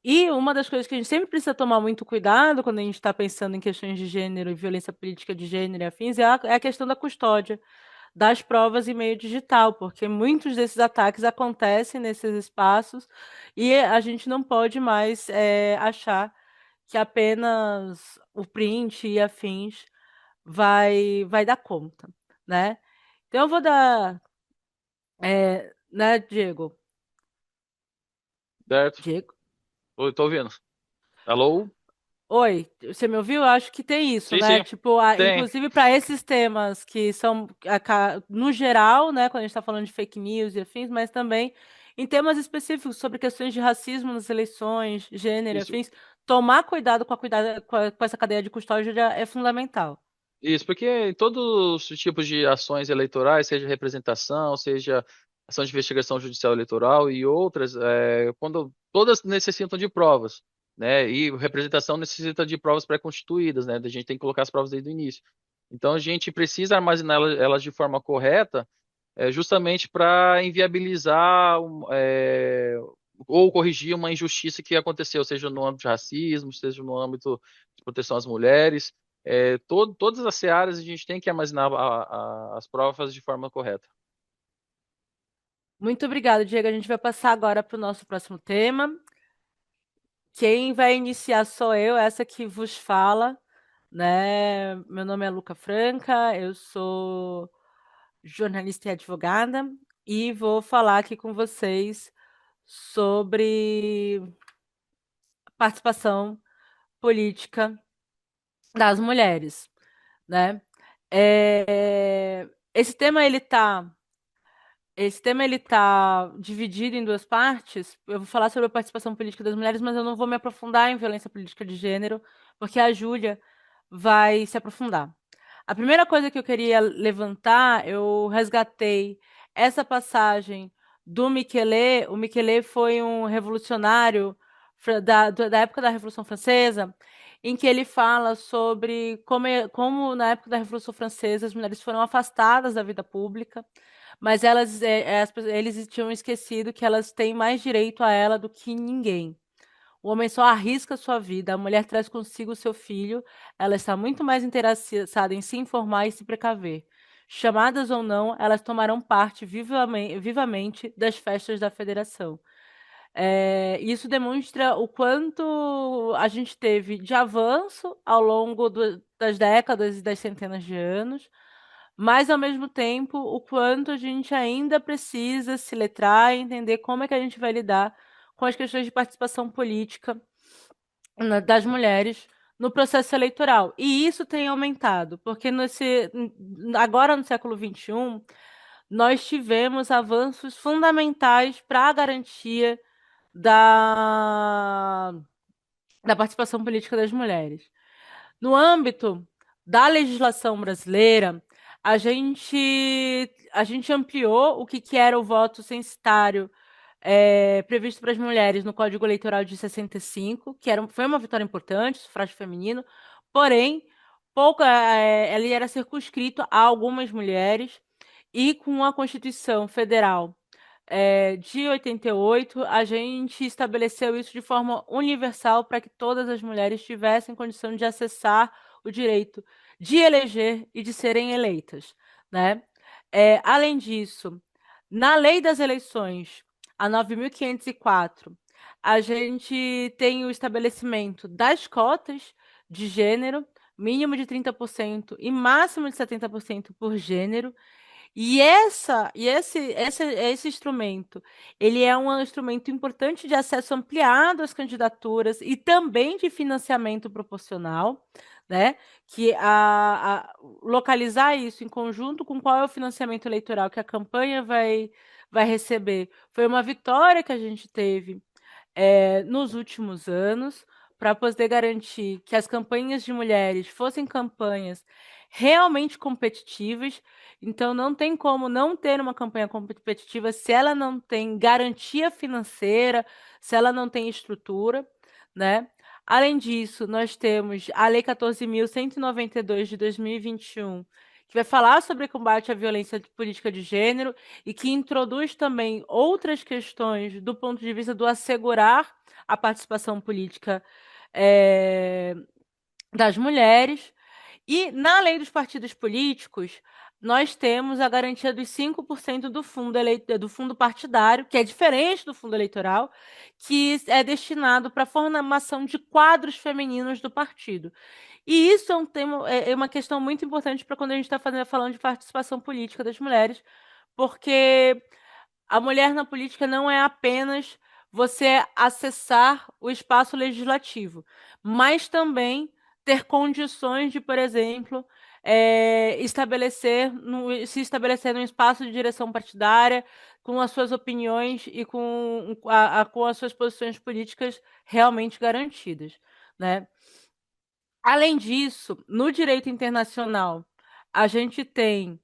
A: E uma das coisas que a gente sempre precisa tomar muito cuidado quando a gente está pensando em questões de gênero e violência política de gênero e afins é a questão da custódia das provas em meio digital, porque muitos desses ataques acontecem nesses espaços e a gente não pode mais achar que apenas o print e afins vai dar conta, né? Então eu vou dar, né, Diego?
C: Certo?
A: Diego?
C: Oi, tô ouvindo. Alô?
A: Oi, você me ouviu? Eu acho que tem isso,
C: Sim,
A: né?
C: sim,
A: Tipo,
C: tem.
A: inclusive para esses temas que são, no geral, né, quando a gente está falando de fake news e afins, mas também em temas específicos sobre questões de racismo nas eleições, gênero e
C: Isso,
A: afins, tomar cuidado com essa cadeia de custódia é fundamental.
C: isso, porque em todos os tipos de ações eleitorais, seja representação, seja ação de investigação judicial eleitoral e outras, quando todas necessitam de provas, né? E representação necessita de provas pré-constituídas, né? A gente tem que colocar as provas desde o início. Então a gente precisa armazenar elas de forma correta, justamente para inviabilizar ou corrigir uma injustiça que aconteceu, seja no âmbito de racismo, seja no âmbito de proteção às mulheres. Todas as searas a gente tem que armazenar as provas de forma correta.
A: Muito obrigada, Diego. A gente vai passar agora para o nosso próximo tema. Quem vai iniciar sou eu, essa que vos fala, né? Meu nome é Luca Franca, eu sou jornalista e advogada e vou falar aqui com vocês sobre participação política das mulheres, né? Esse tema ele tá dividido em duas partes. Eu vou falar sobre a participação política das mulheres, mas eu não vou me aprofundar em violência política de gênero, porque a Júlia vai se aprofundar. A primeira coisa que eu queria levantar, eu resgatei essa passagem do Michelet. O Michelet foi um revolucionário da época da Revolução Francesa, em que ele fala sobre como na época da Revolução Francesa as mulheres foram afastadas da vida pública, mas eles tinham esquecido que elas têm mais direito a ela do que ninguém. O homem só arrisca sua vida, a mulher traz consigo o seu filho, ela está muito mais interessada em se informar e se precaver. Chamadas ou não, elas tomarão parte vivamente das festas da federação. Isso demonstra o quanto a gente teve de avanço ao longo das décadas e das centenas de anos, mas ao mesmo tempo o quanto a gente ainda precisa se letrar e entender como é que a gente vai lidar com as questões de participação política das mulheres no processo eleitoral. E isso tem aumentado, porque agora no século XXI, nós tivemos avanços fundamentais para a garantia da, da participação política das mulheres. No âmbito da legislação brasileira, a gente ampliou que era o voto censitário previsto para as mulheres no Código Eleitoral de 65, foi uma vitória importante, sufrágio feminino, porém, ele era circunscrito a algumas mulheres, e com a Constituição Federal de 88, a gente estabeleceu isso de forma universal para que todas as mulheres tivessem condição de acessar o direito de eleger e de serem eleitas, né? Além disso, na Lei das Eleições, a 9.504, a gente tem o estabelecimento das cotas de gênero, mínimo de 30% e máximo de 70% por gênero, esse instrumento, ele é um instrumento importante de acesso ampliado às candidaturas e também de financiamento proporcional, né? Que localizar isso em conjunto com qual é o financiamento eleitoral que a campanha vai receber foi uma vitória que a gente teve nos últimos anos, para poder garantir que as campanhas de mulheres fossem campanhas realmente competitivas. Então, não tem como não ter uma campanha competitiva se ela não tem garantia financeira, se ela não tem estrutura, né? Além disso, nós temos a Lei 14.192 de 2021, que vai falar sobre combate à violência política de gênero e que introduz também outras questões do ponto de vista do assegurar a participação política das mulheres. E na lei dos partidos políticos, nós temos a garantia dos 5% do fundo partidário, que é diferente do fundo eleitoral, que é destinado para a formação de quadros femininos do partido. E isso é um tema, é uma questão muito importante para quando a gente está falando de participação política das mulheres, porque a mulher na política não é apenas você acessar o espaço legislativo, mas também ter condições de, por exemplo, se estabelecer num espaço de direção partidária, com as suas opiniões e com as suas posições políticas realmente garantidas, né? Além disso, no direito internacional, a gente tem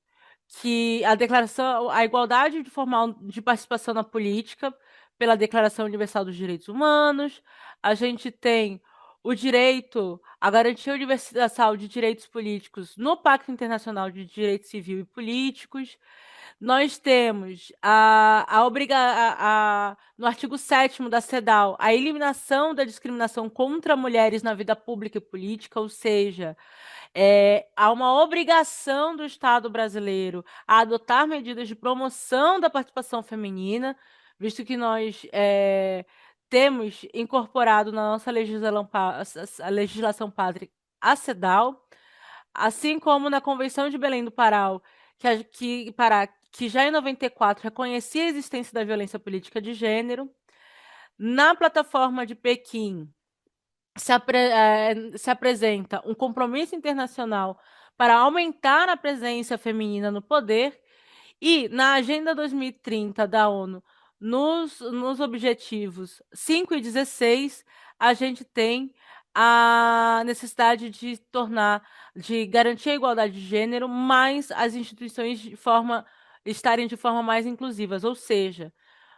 A: que a igualdade de formal de participação na política pela Declaração Universal dos Direitos Humanos, a gente tem o direito, a garantia universal de direitos políticos no Pacto Internacional de Direito Civil e Políticos, nós temos no artigo 7º da CEDAW, a eliminação da discriminação contra mulheres na vida pública e política, ou seja, há uma obrigação do Estado brasileiro a adotar medidas de promoção da participação feminina, visto que nós temos incorporado na nossa a legislação pátria a CEDAW, assim como na Convenção de Belém do Pará, que já em 94 reconhecia a existência da violência política de gênero. Na plataforma de Pequim, se apresenta um compromisso internacional para aumentar a presença feminina no poder, e na Agenda 2030 da ONU, nos objetivos 5 e 16, a gente tem a necessidade de garantir a igualdade de gênero, mas as instituições estarem de forma mais inclusivas, ou seja,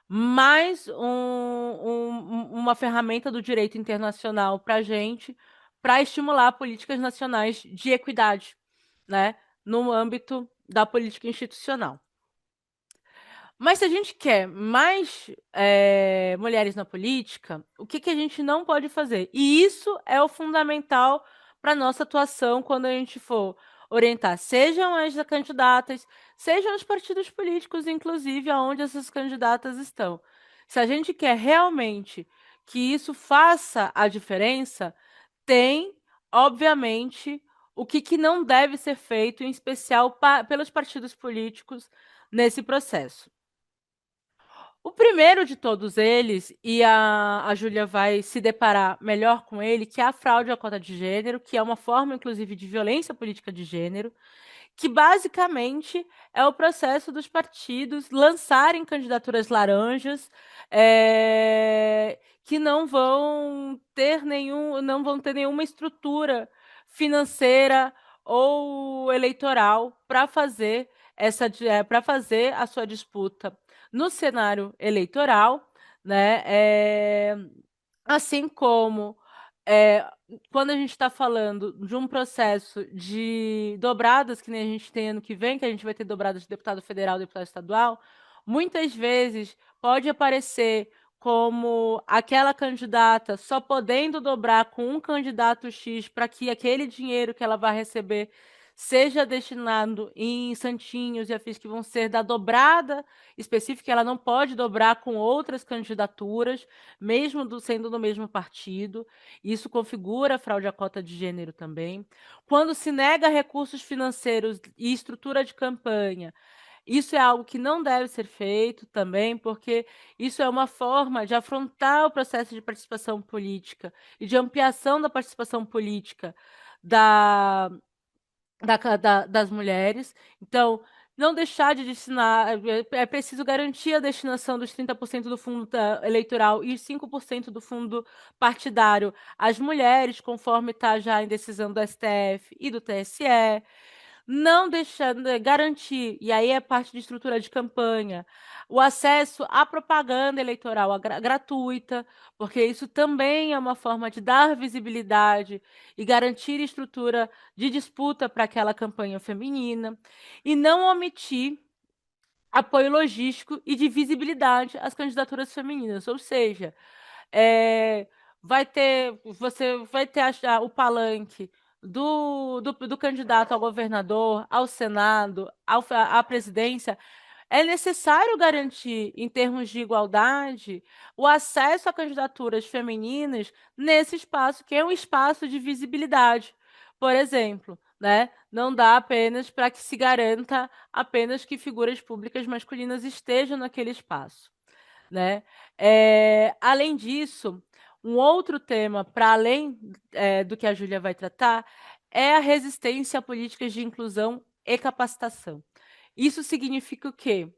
A: mais uma ferramenta do direito internacional para a gente, para estimular políticas nacionais de equidade, né, no âmbito da política institucional. Mas se a gente quer mais mulheres na política, o que a gente não pode fazer? E isso é o fundamental para a nossa atuação quando a gente for orientar, sejam as candidatas, sejam os partidos políticos, inclusive, aonde essas candidatas estão. Se a gente quer realmente que isso faça a diferença, tem, obviamente, o que não deve ser feito, em especial pelos partidos políticos, nesse processo. O primeiro de todos eles, e a Júlia vai se deparar melhor com ele, que é a fraude à cota de gênero, que é uma forma, inclusive, de violência política de gênero, que basicamente é o processo dos partidos lançarem candidaturas laranjas, que não vão ter nenhuma estrutura financeira ou eleitoral para fazer a sua disputa no cenário eleitoral, né? Assim como é, quando a gente está falando de um processo de dobradas, que nem a gente tem ano que vem, que a gente vai ter dobradas de deputado federal e deputado estadual, muitas vezes pode aparecer como aquela candidata só podendo dobrar com um candidato X para que aquele dinheiro que ela vai receber seja destinado em santinhos e afins que vão ser da dobrada específica, ela não pode dobrar com outras candidaturas, mesmo sendo do mesmo partido. Isso configura fraude à cota de gênero também. Quando se nega recursos financeiros e estrutura de campanha, isso é algo que não deve ser feito também, porque isso é uma forma de afrontar o processo de participação política e de ampliação da participação política da, das mulheres. Então, não deixar de destinar, é preciso garantir a destinação dos 30% do fundo eleitoral e 5% do fundo partidário às mulheres, conforme está já em decisão do STF e do TSE. Não deixar, garantir, e aí é parte de estrutura de campanha, o acesso à propaganda eleitoral gratuita, porque isso também é uma forma de dar visibilidade e garantir estrutura de disputa para aquela campanha feminina, e não omitir apoio logístico e de visibilidade às candidaturas femininas, ou seja, você vai ter o palanque do candidato ao governador, ao Senado, à presidência, é necessário garantir, em termos de igualdade, o acesso a candidaturas femininas nesse espaço, que é um espaço de visibilidade. Por exemplo, né, não dá apenas para que se garanta apenas que figuras públicas masculinas estejam naquele espaço, né? Além disso, um outro tema, para além do que a Júlia vai tratar, é a resistência a políticas de inclusão e capacitação. Isso significa o quê?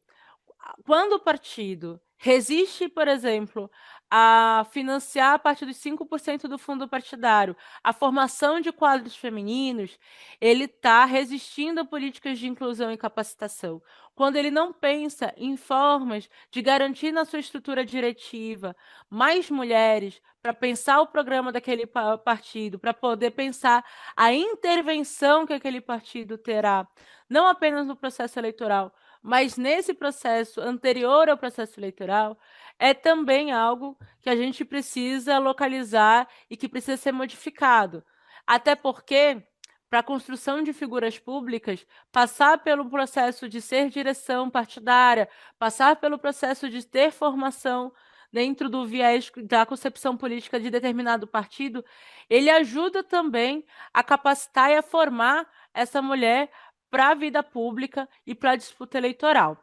A: Quando o partido resiste, por exemplo, a financiar a partir dos 5% do fundo partidário a formação de quadros femininos, ele está resistindo a políticas de inclusão e capacitação. Quando ele não pensa em formas de garantir na sua estrutura diretiva mais mulheres para pensar o programa daquele partido, para poder pensar a intervenção que aquele partido terá, não apenas no processo eleitoral, mas nesse processo anterior ao processo eleitoral, é também algo que a gente precisa localizar e que precisa ser modificado. Até porque, para a construção de figuras públicas, passar pelo processo de ser direção partidária, passar pelo processo de ter formação dentro do viés da concepção política de determinado partido, ele ajuda também a capacitar e a formar essa mulher para a vida pública e para a disputa eleitoral,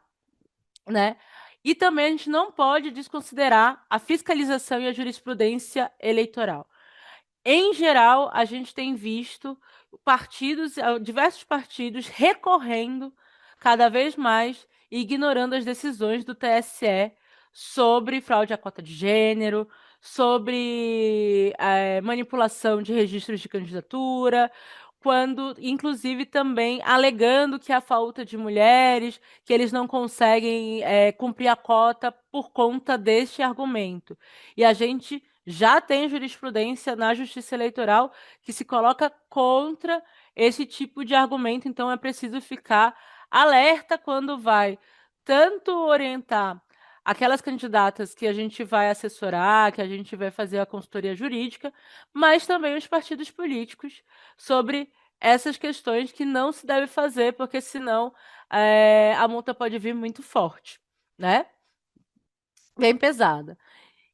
A: né? E também a gente não pode desconsiderar a fiscalização e a jurisprudência eleitoral. Em geral, a gente tem visto diversos partidos recorrendo cada vez mais e ignorando as decisões do TSE sobre fraude à cota de gênero, sobre manipulação de registros de candidatura, quando, inclusive, também alegando que há falta de mulheres, que eles não conseguem cumprir a cota por conta deste argumento. E a gente já tem jurisprudência na Justiça Eleitoral que se coloca contra esse tipo de argumento, então é preciso ficar alerta quando vai tanto orientar aquelas candidatas que a gente vai assessorar, que a gente vai fazer a consultoria jurídica, mas também os partidos políticos sobre essas questões que não se deve fazer, porque senão a multa pode vir muito forte, né? Bem pesada.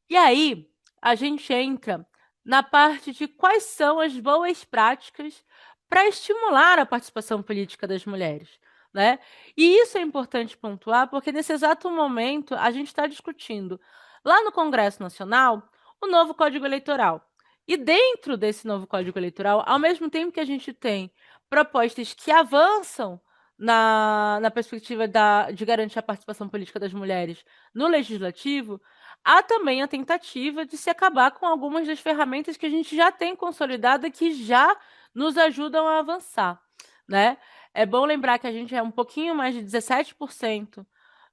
A: E aí, a gente entra na parte de quais são as boas práticas para estimular a participação política das mulheres, né? E isso é importante pontuar, porque nesse exato momento a gente está discutindo lá no Congresso Nacional o novo Código Eleitoral. E dentro desse novo Código Eleitoral, ao mesmo tempo que a gente tem propostas que avançam na perspectiva de garantir a participação política das mulheres no legislativo, há também a tentativa de se acabar com algumas das ferramentas que a gente já tem consolidada que já nos ajudam a avançar, né? É bom lembrar que a gente é um pouquinho mais de 17%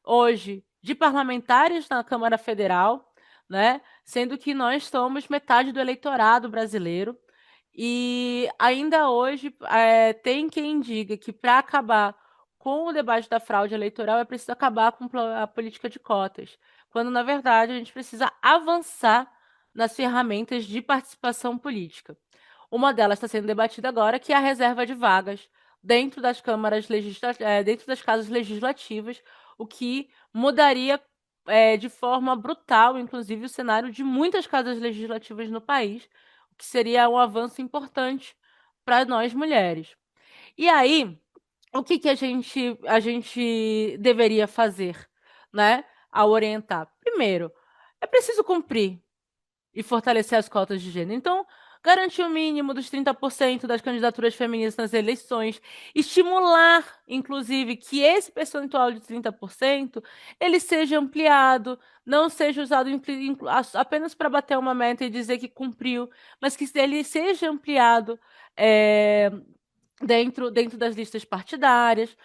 A: hoje de parlamentares na Câmara Federal, né? Sendo que nós somos metade do eleitorado brasileiro. E ainda hoje tem quem diga que para acabar com o debate da fraude eleitoral é preciso acabar com a política de cotas, quando na verdade a gente precisa avançar nas ferramentas de participação política. Uma delas está sendo debatida agora, que é a reserva de vagas dentro das dentro das casas legislativas, o que mudaria de forma brutal, inclusive, o cenário de muitas casas legislativas no país, que seria um avanço importante para nós mulheres. E aí, o que, que a gente deveria fazer, né, ao orientar? Primeiro, é preciso cumprir e fortalecer as cotas de gênero. Então, garantir o mínimo dos 30% das candidaturas femininas nas eleições, estimular, inclusive, que esse percentual de 30% ele seja ampliado, não seja usado apenas para bater uma meta e dizer que cumpriu, mas que ele seja ampliado dentro das listas partidárias,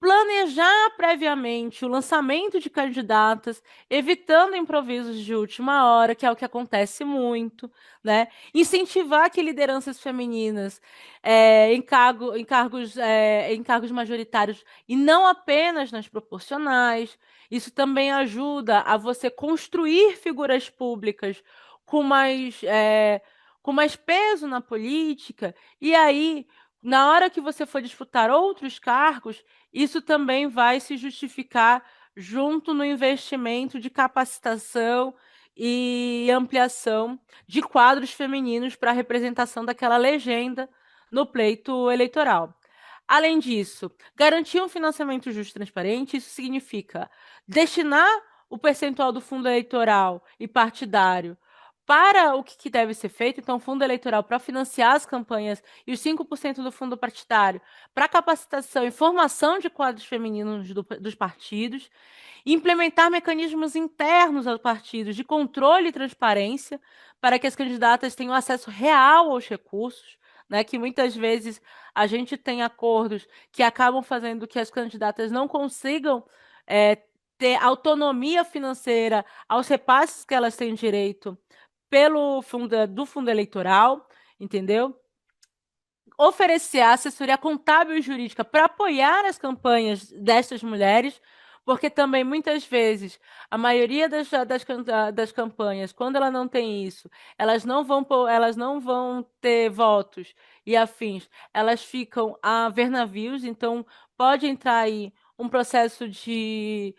A: planejar previamente o lançamento de candidatas, evitando improvisos de última hora, que é o que acontece muito, né? Incentivar que lideranças femininas em cargos majoritários e não apenas nas proporcionais. Isso também ajuda a você construir figuras públicas com com mais peso na política, e aí, na hora que você for disputar outros cargos, isso também vai se justificar junto no investimento de capacitação e ampliação de quadros femininos para a representação daquela legenda no pleito eleitoral. Além disso, garantir um financiamento justo e transparente, isso significa destinar o percentual do fundo eleitoral e partidário para o que deve ser feito, então, fundo eleitoral para financiar as campanhas e os 5% do fundo partidário para capacitação e formação de quadros femininos dos partidos, implementar mecanismos internos aos partidos de controle e transparência para que as candidatas tenham acesso real aos recursos, né, que muitas vezes a gente tem acordos que acabam fazendo que as candidatas não consigam ter autonomia financeira aos repasses que elas têm direito do fundo eleitoral, entendeu? Oferecer a assessoria contábil e jurídica para apoiar as campanhas destas mulheres, porque também muitas vezes a maioria das campanhas, quando ela não tem isso, elas não vão ter votos e afins, elas ficam a ver navios, então pode entrar aí um processo de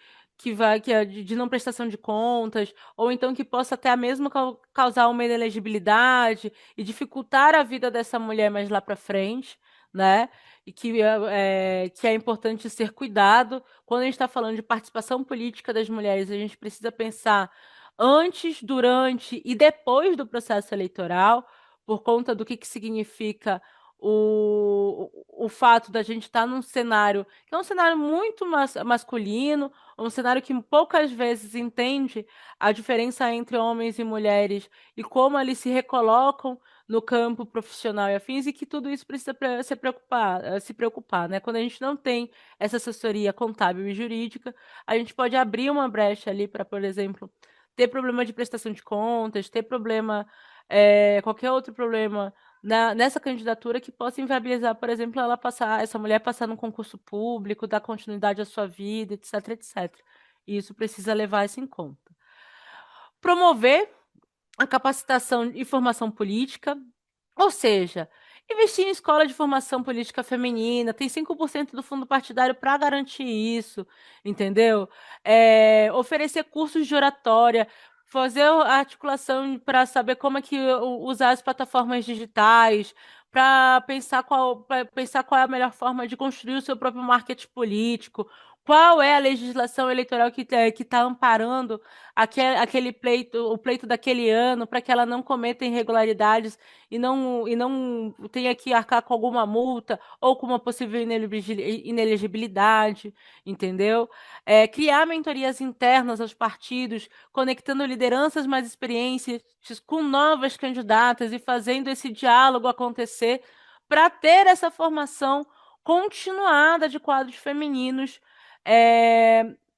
A: não prestação de contas, ou então que possa até mesmo causar uma inelegibilidade e dificultar a vida dessa mulher mais lá para frente, né? E que é importante ser cuidado. Quando a gente está falando de participação política das mulheres, a gente precisa pensar antes, durante e depois do processo eleitoral, por conta do que significa o fato da gente estar num cenário que é um cenário muito masculino, um cenário que poucas vezes entende a diferença entre homens e mulheres e como eles se recolocam no campo profissional e afins, e que tudo isso precisa se preocupar, né? Quando a gente não tem essa assessoria contábil e jurídica, a gente pode abrir uma brecha ali para, por exemplo, ter problema de prestação de contas, ter problema, qualquer outro problema nessa candidatura que possa inviabilizar, por exemplo, essa mulher passar num concurso público, dar continuidade à sua vida, etc, etc. E isso precisa levar isso em conta. Promover a capacitação e formação política, ou seja, investir em escola de formação política feminina, tem 5% do fundo partidário para garantir isso, entendeu? Oferecer cursos de oratória, fazer a articulação para saber como é que usar as plataformas digitais, para pensar qual é a melhor forma de construir o seu próprio marketing político, qual é a legislação eleitoral que está amparando o pleito daquele ano, para que ela não cometa irregularidades e não tenha que arcar com alguma multa ou com uma possível inelegibilidade, entendeu? Criar mentorias internas aos partidos, conectando lideranças mais experientes com novas candidatas e fazendo esse diálogo acontecer para ter essa formação continuada de quadros femininos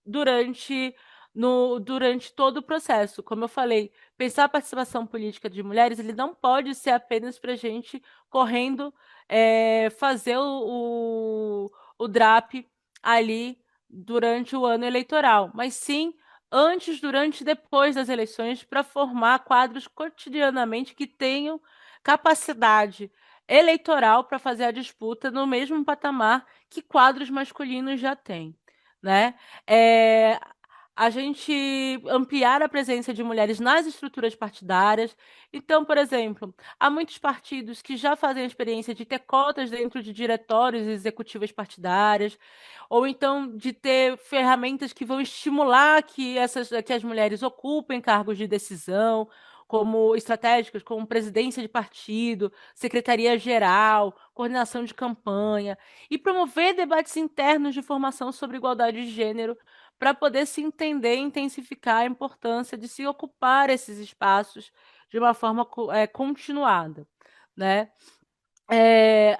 A: durante durante todo o processo. Como eu falei, pensar a participação política de mulheres, ele não pode ser apenas para a gente correndo fazer o DRAP ali durante o ano eleitoral, mas sim antes, durante e depois das eleições, para formar quadros cotidianamente que tenham capacidade eleitoral para fazer a disputa no mesmo patamar que quadros masculinos já têm, né? É, a gente ampliar a presença de mulheres nas estruturas partidárias. Então, por exemplo, há muitos partidos que já fazem a experiência de ter cotas dentro de diretórios e executivas partidárias, ou então de ter ferramentas que vão estimular que as mulheres ocupem cargos de decisão, como estratégicos, como presidência de partido, secretaria-geral, coordenação de campanha, e promover debates internos de formação sobre igualdade de gênero para poder se entender e intensificar a importância de se ocupar esses espaços de uma forma continuada, né?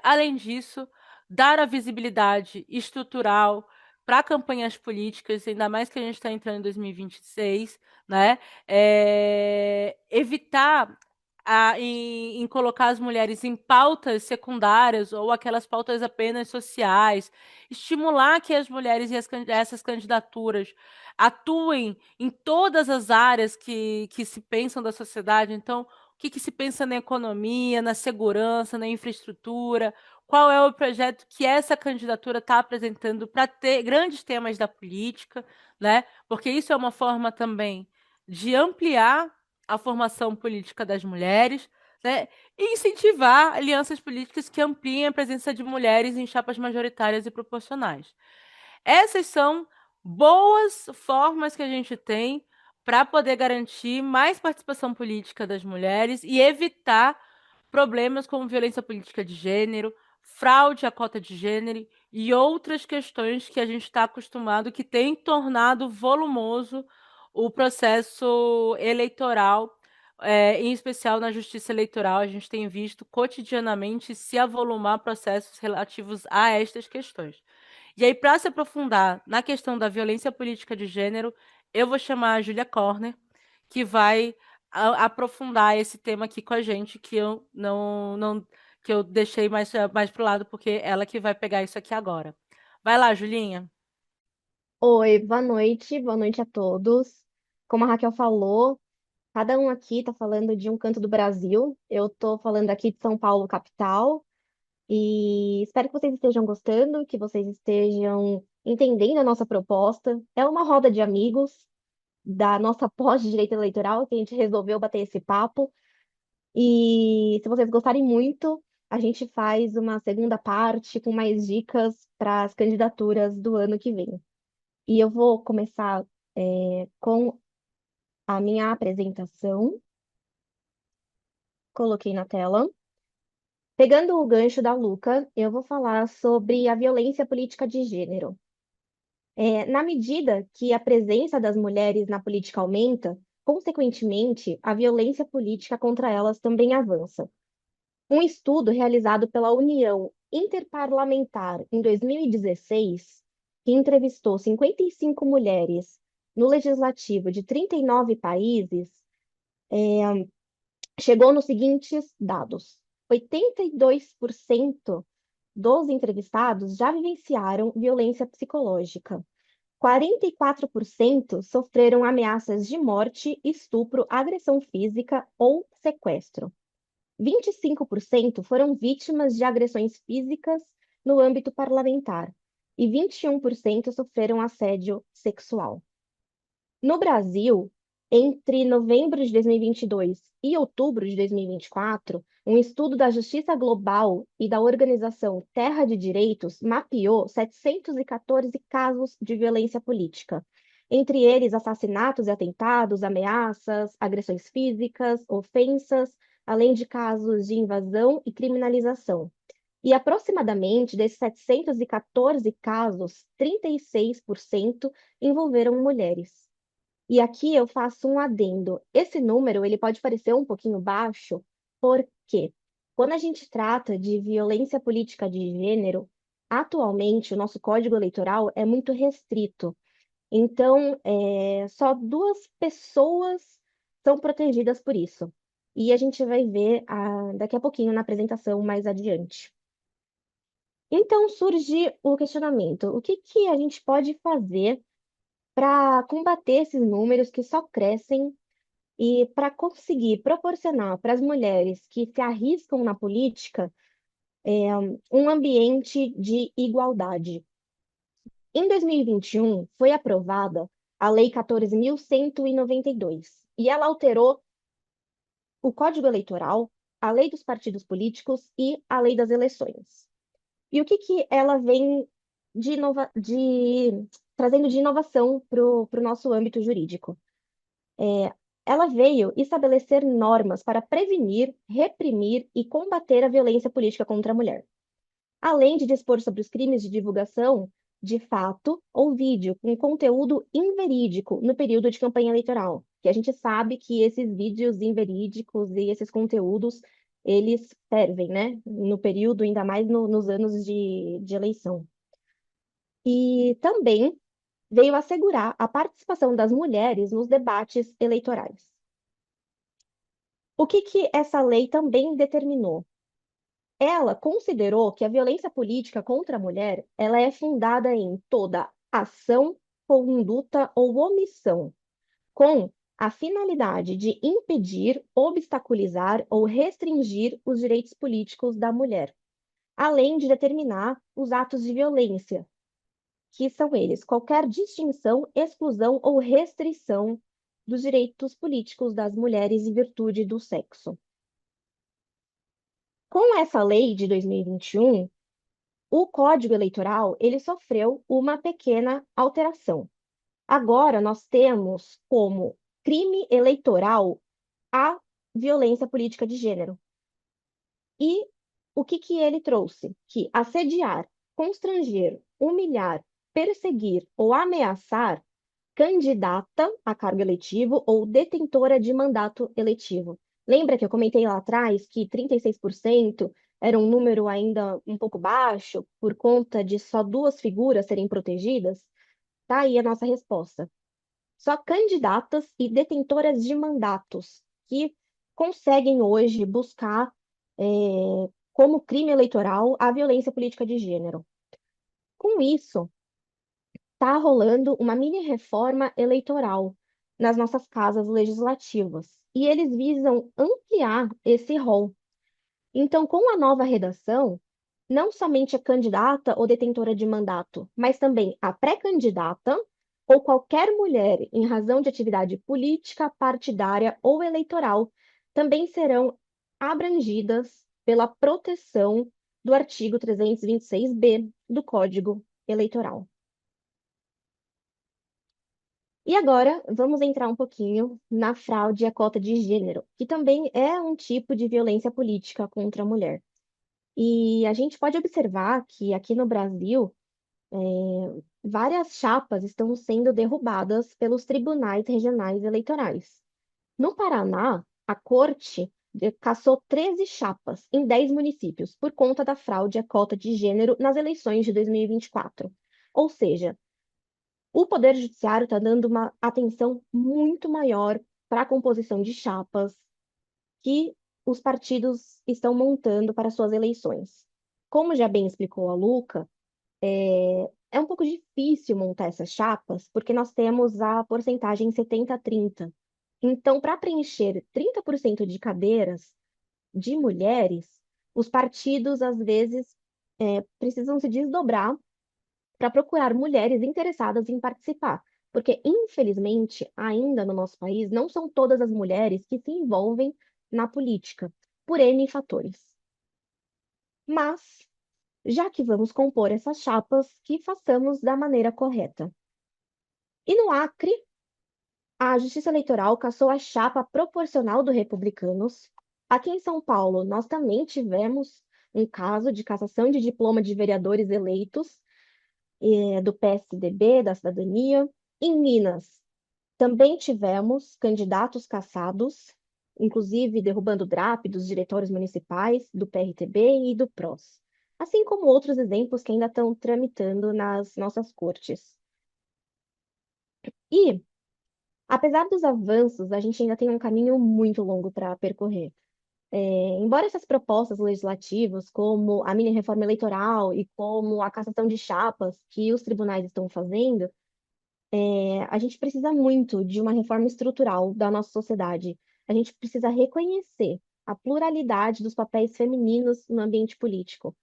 A: Além disso, dar a visibilidade estrutural para campanhas políticas, ainda mais que a gente está entrando em 2026, né? Evitar em colocar as mulheres em pautas secundárias ou aquelas pautas apenas sociais, estimular que as mulheres e essas candidaturas atuem em todas as áreas que se pensam da sociedade. Então, o que se pensa na economia, na segurança, na infraestrutura, qual é o projeto que essa candidatura está apresentando para ter grandes temas da política, né? Porque isso é uma forma também de ampliar a formação política das mulheres, né? E incentivar alianças políticas que ampliem a presença de mulheres em chapas majoritárias e proporcionais. Essas são boas formas que a gente tem para poder garantir mais participação política das mulheres e evitar problemas como violência política de gênero, fraude à cota de gênero e outras questões que a gente está acostumado, que tem tornado volumoso o processo eleitoral, em especial na justiça eleitoral. A gente tem visto cotidianamente se avolumar processos relativos a estas questões. E aí, para se aprofundar na questão da violência política de gênero, eu vou chamar a Júlia Corner, que vai aprofundar esse tema aqui com a gente, que eu não que eu deixei mais para o lado, porque ela que vai pegar isso aqui agora. Vai lá, Julinha.
D: Oi, boa noite a todos. Como a Raquel falou, cada um aqui está falando de um canto do Brasil. Eu estou falando aqui de São Paulo, capital, e espero que vocês estejam gostando, que vocês estejam entendendo a nossa proposta. É uma roda de amigos da nossa pós de direito eleitoral que a gente resolveu bater esse papo. E se vocês gostarem muito, a gente faz uma segunda parte com mais dicas para as candidaturas do ano que vem. E eu vou começar com a minha apresentação. Coloquei na tela. Pegando o gancho da Luca, eu vou falar sobre a violência política de gênero. Na medida que a presença das mulheres na política aumenta, consequentemente, a violência política contra elas também avança. Um estudo realizado pela União Interparlamentar em 2016, que entrevistou 55 mulheres no legislativo de 39 países, chegou nos seguintes dados: 82% dos entrevistados já vivenciaram violência psicológica. 44% sofreram ameaças de morte, estupro, agressão física ou sequestro. 25% foram vítimas de agressões físicas no âmbito parlamentar e 21% sofreram assédio sexual. No Brasil, entre novembro de 2022 e outubro de 2024, um estudo da Justiça Global e da organização Terra de Direitos mapeou 714 casos de violência política, entre eles assassinatos e atentados, ameaças, agressões físicas, ofensas, além de casos de invasão e criminalização. E aproximadamente desses 714 casos, 36% envolveram mulheres. E aqui eu faço um adendo. Esse número ele pode parecer um pouquinho baixo, porque quando a gente trata de violência política de gênero, atualmente o nosso Código Eleitoral é muito restrito. Então, só 2 pessoas são protegidas por isso. E a gente vai ver daqui a pouquinho na apresentação mais adiante. Então surge o questionamento: o que que a gente pode fazer para combater esses números que só crescem e para conseguir proporcionar para as mulheres que se arriscam na política um ambiente de igualdade? Em 2021, foi aprovada a Lei 14.192 e ela alterou o Código Eleitoral, a Lei dos Partidos Políticos e a Lei das Eleições. E o que que ela vem trazendo de inovação para o nosso âmbito jurídico? Ela veio estabelecer normas para prevenir, reprimir e combater a violência política contra a mulher, além de dispor sobre os crimes de divulgação de fato ou vídeo com conteúdo inverídico no período de campanha eleitoral, que a gente sabe que esses vídeos inverídicos e esses conteúdos, eles servem, né, no período, ainda mais nos anos de eleição. E também veio assegurar a participação das mulheres nos debates eleitorais. O que que essa lei também determinou? Ela considerou que a violência política contra a mulher, ela é fundada em toda ação, conduta ou omissão, com a finalidade de impedir, obstaculizar ou restringir os direitos políticos da mulher, além de determinar os atos de violência, que são eles: qualquer distinção, exclusão ou restrição dos direitos políticos das mulheres em virtude do sexo. Com essa lei de 2021, o Código Eleitoral ele sofreu uma pequena alteração. Agora nós temos como crime eleitoral a violência política de gênero. E o que ele trouxe? Que assediar, constranger, humilhar, perseguir ou ameaçar candidata a cargo eletivo ou detentora de mandato eletivo. Lembra que eu comentei lá atrás que 36% era um número ainda um pouco baixo por conta de só 2 figuras serem protegidas? Tá aí a nossa resposta. Só candidatas e detentoras de mandatos que conseguem hoje buscar como crime eleitoral a violência política de gênero. Com isso, está rolando uma mini reforma eleitoral nas nossas casas legislativas e eles visam ampliar esse rol. Então, com a nova redação, não somente a candidata ou detentora de mandato, mas também a pré-candidata ou qualquer mulher em razão de atividade política, partidária ou eleitoral também serão abrangidas pela proteção do artigo 326-B do Código Eleitoral. E agora vamos entrar um pouquinho na fraude à cota de gênero, que também é um tipo de violência política contra a mulher. E a gente pode observar que aqui no Brasil, várias chapas estão sendo derrubadas pelos tribunais regionais eleitorais. No Paraná, a corte cassou 13 chapas em 10 municípios por conta da fraude à cota de gênero nas eleições de 2024. Ou seja, o Poder Judiciário está dando uma atenção muito maior para a composição de chapas que os partidos estão montando para suas eleições. Como já bem explicou a Luca, é um pouco difícil montar essas chapas, porque nós temos a porcentagem 70-30. Então, para preencher 30% de cadeiras de mulheres, os partidos, às vezes, precisam se desdobrar para procurar mulheres interessadas em participar. Porque, infelizmente, ainda no nosso país, não são todas as mulheres que se envolvem na política, por N fatores. Mas, já que vamos compor essas chapas, que façamos da maneira correta. E no Acre, a Justiça Eleitoral cassou a chapa proporcional do Republicanos. Aqui em São Paulo, nós também tivemos um caso de cassação de diploma de vereadores eleitos do PSDB, da Cidadania. Em Minas, também tivemos candidatos cassados, inclusive derrubando DRAP dos diretórios municipais, do PRTB e do PROS, assim como outros exemplos que ainda estão tramitando nas nossas cortes. E, apesar dos avanços, a gente ainda tem um caminho muito longo para percorrer. Embora essas propostas legislativas, como a mini-reforma eleitoral e como a cassação de chapas que os tribunais estão fazendo, a gente precisa muito de uma reforma estrutural da nossa sociedade. A gente precisa reconhecer a pluralidade dos papéis femininos no ambiente político.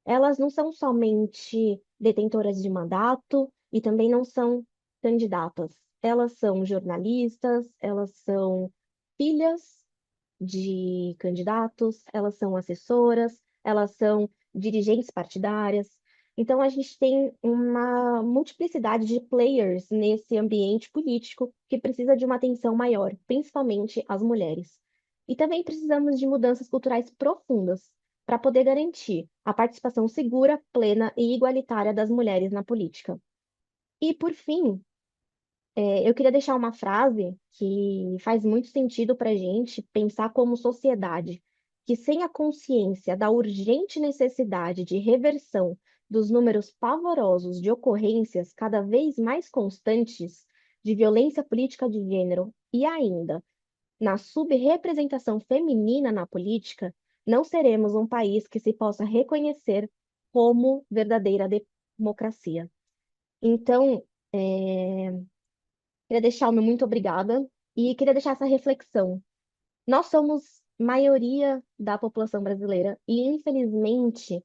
D: Elas não são somente detentoras de mandato e também não são candidatas. Elas são jornalistas, elas são filhas de candidatos, elas são assessoras, elas são dirigentes partidárias. Então, a gente tem uma multiplicidade de players nesse ambiente político que precisa de uma atenção maior, principalmente as mulheres. E também precisamos de mudanças culturais profundas para poder garantir a participação segura, plena e igualitária das mulheres na política. E, por fim, eu queria deixar uma frase que faz muito sentido para a gente pensar como sociedade, que sem a consciência da urgente necessidade de reversão dos números pavorosos de ocorrências cada vez mais constantes de violência política de gênero e ainda na subrepresentação feminina na política, não seremos um país que se possa reconhecer como verdadeira democracia. Então, queria deixar o meu muito obrigada E queria deixar essa reflexão. Nós somos maioria da população brasileira e, infelizmente,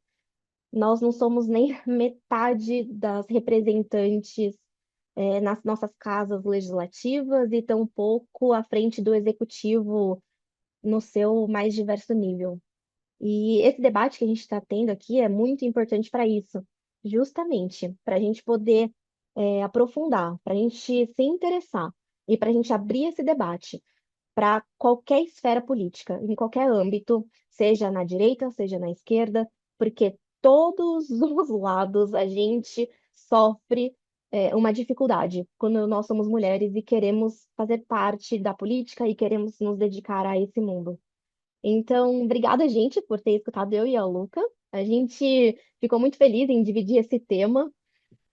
D: nós não somos nem metade das representantes nas nossas casas legislativas e tampouco à frente do executivo no seu mais diverso nível. E esse debate que a gente está tendo aqui é muito importante para isso, justamente para a gente poder aprofundar, para a gente se interessar e para a gente abrir esse debate para qualquer esfera política, em qualquer âmbito, seja na direita, seja na esquerda, porque todos os lados a gente sofre uma dificuldade quando nós somos mulheres e queremos fazer parte da política e queremos nos dedicar a esse mundo. Então, obrigada, gente, por ter escutado eu e a Luca. A gente ficou muito feliz em dividir esse tema,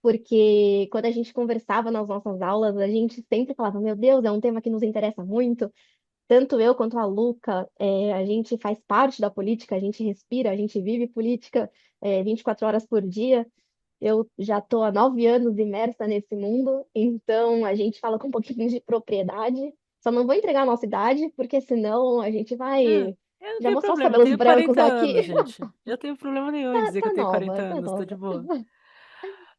D: porque quando a gente conversava nas nossas aulas, a gente sempre falava: Meu Deus, é um tema que nos interessa muito. Tanto eu quanto a Luca, a gente faz parte da política, a gente respira, a gente vive política 24 horas por dia. Eu já estou há 9 anos imersa nesse mundo, então a gente fala com um pouquinho de propriedade. Só não vou entregar a nossa idade, porque senão a gente vai
A: Eu não
D: já
A: tenho
D: mostrar os
A: problema, eu
D: cabelos
A: tenho
D: brancos
A: 40
D: aqui.
A: anos, gente. Eu tenho problema nenhum em dizer que eu
D: Tá
A: tenho 40
D: nova, tá
A: anos, tô de
D: nova.
A: boa.
D: E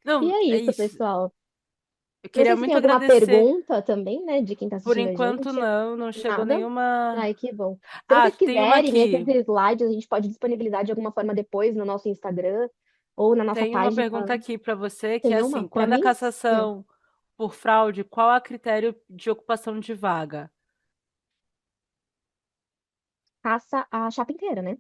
A: Não,
D: é
A: é
D: isso,
A: isso.
D: pessoal.
A: Eu
D: Não
A: queria
D: sei se tem
A: muito
D: alguma
A: agradecer.
D: pergunta também, né, de quem está
A: Por
D: assistindo a
A: enquanto,
D: gente.
A: não chegou
D: Nada?
A: nenhuma.
D: Ai, que bom. Se
A: Ah,
D: vocês
A: tem uma
D: quiserem, esses
A: aqui.
D: slides a gente pode disponibilizar de alguma forma depois no nosso Instagram ou na nossa
A: Tem uma
D: página.
A: pergunta aqui para você, que é
D: Tem
A: assim:
D: uma para
A: quando a
D: mim? Hum.
A: cassação por fraude, qual é o critério de ocupação de vaga?
D: Caça a chapa inteira, né?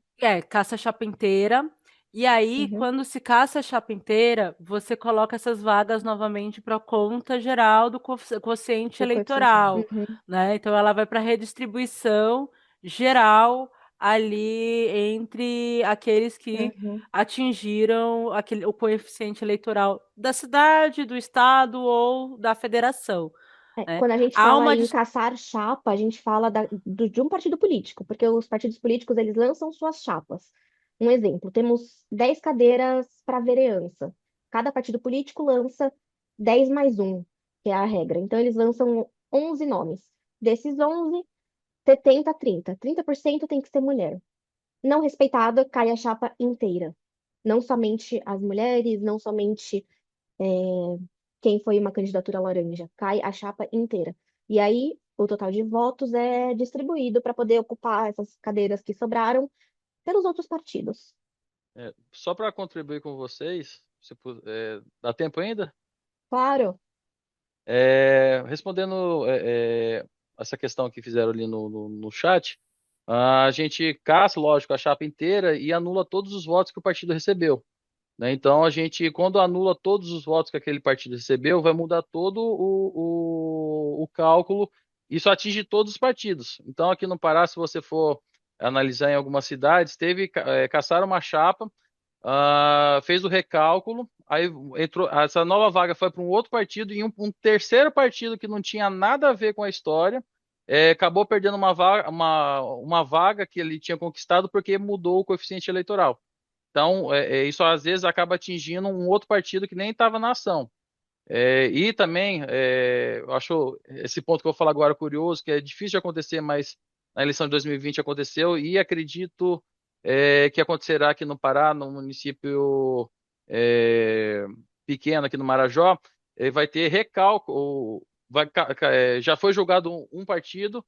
A: Caça a chapa inteira. E aí,
D: Uhum.
A: quando se caça a chapa inteira, você coloca essas vagas novamente para a conta geral do quociente
D: Do coeficiente.
A: eleitoral,
D: Uhum.
A: né? Então, ela vai para a redistribuição geral ali entre aqueles que
D: Uhum.
A: atingiram o coeficiente eleitoral da cidade, do estado ou da federação, né?
D: Quando a gente
A: Há
D: fala
A: uma
D: em caçar chapa, a gente fala de um partido político, porque os partidos políticos eles lançam suas chapas. Um exemplo, temos 10 cadeiras para vereança. Cada partido político lança 10 mais um, que é a regra. Então, eles lançam 11 nomes. Desses 11, 70 a 30. 30% tem que ser mulher. Não respeitada, cai a chapa inteira. Não somente as mulheres, não somente é, quem foi uma candidatura laranja, cai a chapa inteira. E aí o total de votos é distribuído para poder ocupar essas cadeiras que sobraram pelos outros partidos.
C: Só para contribuir com vocês, dá tempo ainda?
D: Claro.
C: Respondendo essa questão que fizeram ali no chat, a gente caça, lógico, a chapa inteira e anula todos os votos que o partido recebeu, né? Então, a gente, quando anula todos os votos que aquele partido recebeu, vai mudar todo o cálculo. Isso atinge todos os partidos. Então, aqui no Pará, se você for analisar em algumas cidades, caçaram uma chapa, fez o recálculo, aí entrou, essa nova vaga foi para um outro partido e um terceiro partido que não tinha nada a ver com a história, acabou perdendo uma vaga que ele tinha conquistado porque mudou o coeficiente eleitoral. Então, isso às vezes acaba atingindo um outro partido que nem estava na ação. E também, eu acho esse ponto que eu vou falar agora curioso, que é difícil de acontecer, mas na eleição de 2020 aconteceu, e acredito que acontecerá aqui no Pará, no município é, pequeno aqui no Marajó, vai ter recálculo, já foi julgado um partido,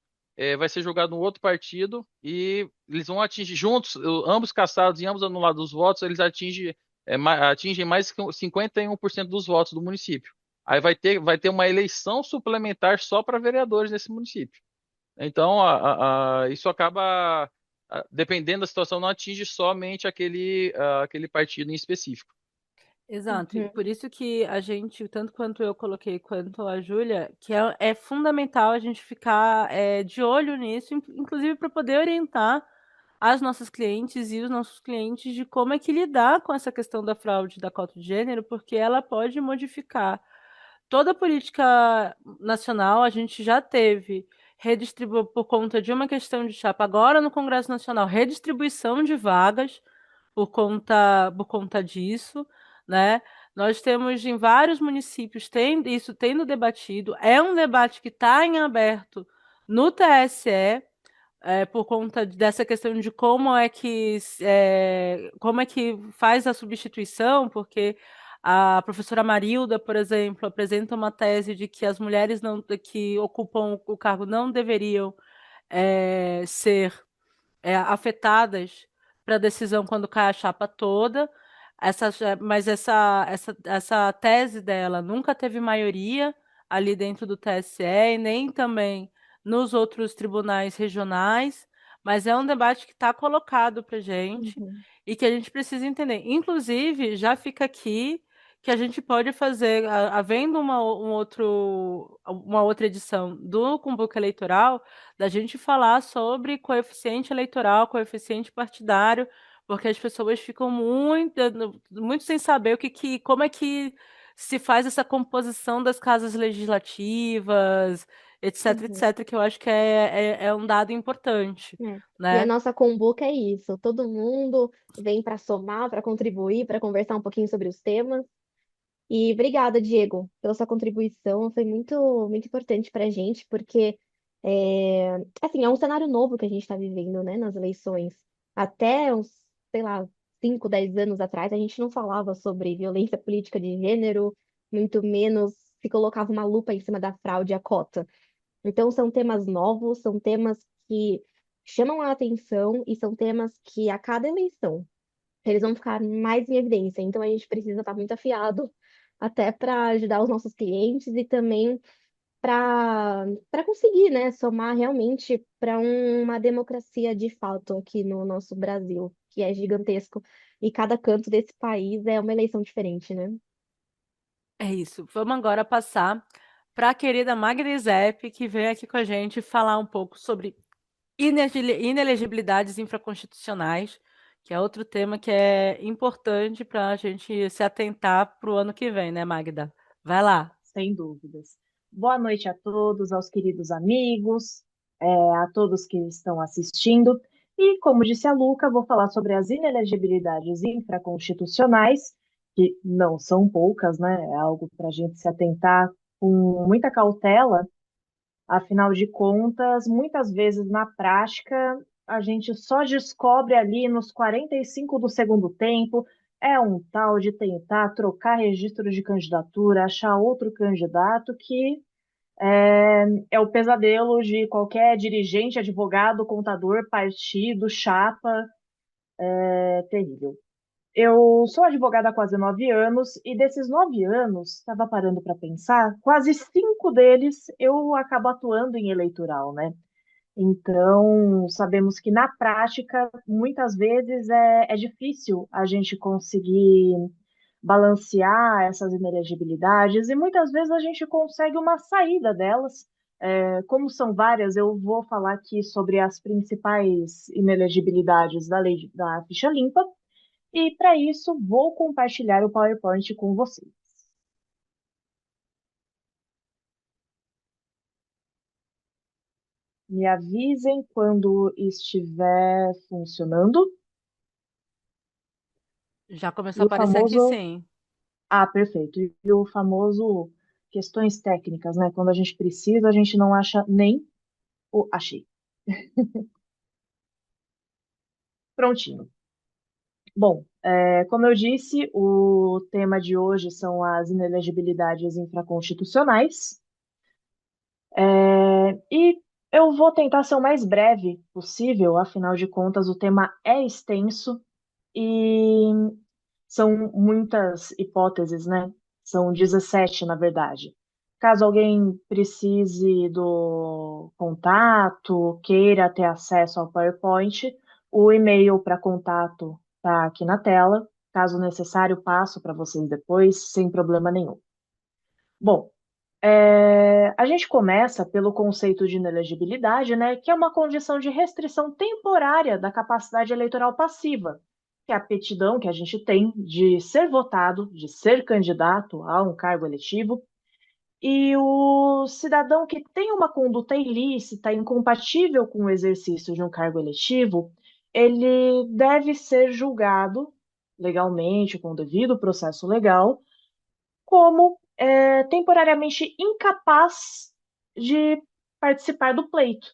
C: vai ser julgado um outro partido, e eles vão atingir juntos, ambos caçados e ambos anulados os votos, eles atingem mais de 51% dos votos do município. Aí vai ter uma eleição suplementar só para vereadores nesse município. Então, isso acaba, dependendo da situação, não atinge somente aquele partido em específico.
A: Exato, e
D: Uhum.
A: por isso que a gente, tanto quanto eu coloquei, quanto a Júlia, que é fundamental a gente ficar de olho nisso, inclusive para poder orientar as nossas clientes e os nossos clientes de como é que lidar com essa questão da fraude da cota de gênero, porque ela pode modificar toda a política nacional. A gente já teve por conta de uma questão de chapa, agora no Congresso Nacional, redistribuição de vagas por conta disso, né? Nós temos em vários municípios isso tendo debatido, é um debate que está em aberto no TSE, por conta dessa questão de como é que faz a substituição, porque a professora Marilda, por exemplo, apresenta uma tese de que as mulheres que ocupam o cargo não deveriam ser afetadas para a decisão quando cai a chapa toda. Mas essa tese dela nunca teve maioria ali dentro do TSE e nem também nos outros tribunais regionais, mas é um debate que está colocado para gente
D: Uhum.
A: e que a gente precisa entender. Inclusive, já fica aqui que a gente pode fazer, havendo uma outra edição do Cumbuca Eleitoral, da gente falar sobre coeficiente eleitoral, coeficiente partidário, porque as pessoas ficam muito sem saber como é que se faz essa composição das casas legislativas, etc,
D: Uhum.
A: etc, que eu acho que é um dado importante,
D: É. E a
A: né?
D: nossa Combuca é isso. Todo mundo vem para somar, para contribuir, para conversar um pouquinho sobre os temas. E obrigada, Diego, pela sua contribuição. Foi muito importante para a gente, porque assim, é um cenário novo que a gente está vivendo, né, nas eleições. Até uns, sei lá, 5, 10 anos atrás, a gente não falava sobre violência política de gênero, muito menos se colocava uma lupa em cima da fraude à cota. Então, são temas novos, são temas que chamam a atenção e são temas que, a cada eleição, eles vão ficar mais em evidência. Então, a gente precisa estar muito afiado até para ajudar os nossos clientes e também para conseguir, né, somar realmente para uma democracia de fato aqui no nosso Brasil, que é gigantesco. E cada canto desse país é uma eleição diferente, né?
A: É isso. Vamos agora passar para a querida Magda Zep, que vem aqui com a gente falar um pouco sobre inelegibilidades infraconstitucionais, que é outro tema que é importante para a gente se atentar para o ano que vem, né, Magda? Vai lá.
E: Sem dúvidas. Boa noite a todos, aos queridos amigos, a todos que estão assistindo. E, como disse a Luca, vou falar sobre as inelegibilidades infraconstitucionais, que não são poucas, né? É algo para a gente se atentar com muita cautela. Afinal de contas, muitas vezes na prática, a gente só descobre ali nos 45 do segundo tempo. É um tal de tentar trocar registro de candidatura, achar outro candidato que é o pesadelo de qualquer dirigente, advogado, contador, partido, chapa. É terrível. Eu sou advogada há quase 9 anos e desses 9 anos, estava parando para pensar, quase 5 deles eu acabo atuando em eleitoral, né? Então, sabemos que na prática, muitas vezes é difícil a gente conseguir balancear essas inelegibilidades e muitas vezes a gente consegue uma saída delas. Como são várias, eu vou falar aqui sobre as principais inelegibilidades da lei da ficha limpa e para isso vou compartilhar o PowerPoint com vocês. Me avisem quando estiver funcionando.
A: Já começou
E: E
A: a
E: o
A: aparecer aqui,
E: famoso.
A: sim.
E: Ah, perfeito. E o famoso questões técnicas, né? Quando a gente precisa, a gente não acha nem o achei. Prontinho. Bom, como eu disse, o tema de hoje são as inelegibilidades infraconstitucionais. E eu vou tentar ser o mais breve possível, afinal de contas, o tema é extenso e são muitas hipóteses, né? São 17, na verdade. Caso alguém precise do contato, queira ter acesso ao PowerPoint, o e-mail para contato está aqui na tela. Caso necessário, passo para vocês depois, sem problema nenhum. Bom, a gente começa pelo conceito de inelegibilidade, né, que é uma condição de restrição temporária da capacidade eleitoral passiva, que é a aptidão que a gente tem de ser votado, de ser candidato a um cargo eletivo, e o cidadão que tem uma conduta ilícita, incompatível com o exercício de um cargo eletivo, ele deve ser julgado legalmente, com o devido processo legal, como temporariamente incapaz de participar do pleito.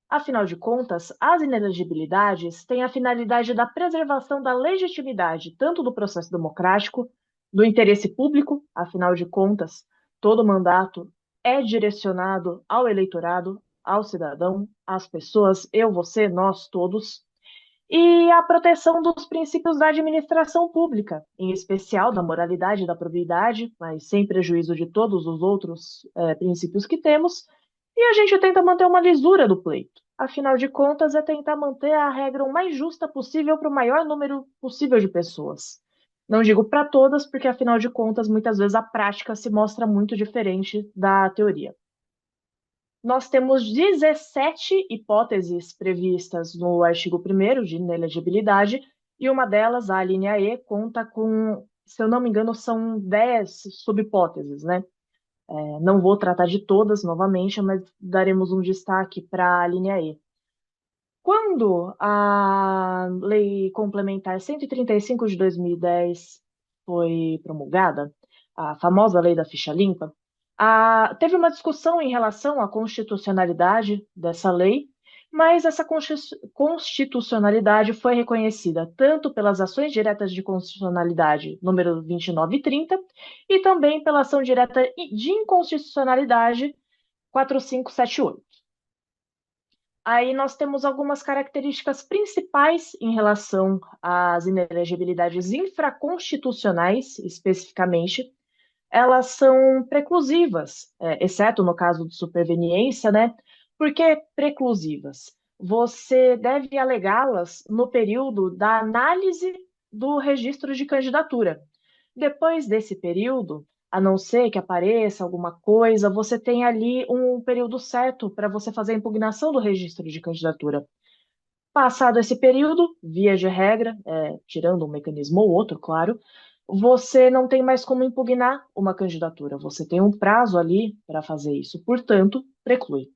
E: Afinal de contas, as inelegibilidades têm a finalidade da preservação da legitimidade tanto do processo democrático, do interesse público, afinal de contas, todo mandato é direcionado ao eleitorado, ao cidadão, às pessoas, eu, você, nós, todos, e a proteção dos princípios da administração pública, em especial da moralidade e da probidade, mas sem prejuízo de todos os outros princípios que temos, e a gente tenta manter uma lisura do pleito. Afinal de contas, é tentar manter a regra o mais justa possível para o maior número possível de pessoas. Não digo para todas, porque afinal de contas, muitas vezes a prática se mostra muito diferente da teoria. Nós temos 17 hipóteses previstas no artigo 1º de inelegibilidade, e uma delas, a linha E, conta com, se eu não me engano, são 10 subhipóteses, né? Não vou tratar de todas novamente, mas daremos um destaque para a linha E. Quando a Lei Complementar 135 de 2010 foi promulgada, a famosa Lei da Ficha Limpa, teve uma discussão em relação à constitucionalidade dessa lei, mas essa constitucionalidade foi reconhecida tanto pelas ações diretas de constitucionalidade número 29 e 30, e também pela ação direta de inconstitucionalidade 4578. Aí nós temos algumas características principais em relação às inelegibilidades infraconstitucionais, especificamente. Elas são preclusivas, exceto no caso de superveniência, né? Por que preclusivas? Você deve alegá-las no período da análise do registro de candidatura. Depois desse período, a não ser que apareça alguma coisa, você tem ali um período certo para você fazer a impugnação do registro de candidatura. Passado esse período, via de regra, tirando um mecanismo ou outro, claro, você não tem mais como impugnar uma candidatura. Você tem um prazo ali para fazer isso, portanto, preclui.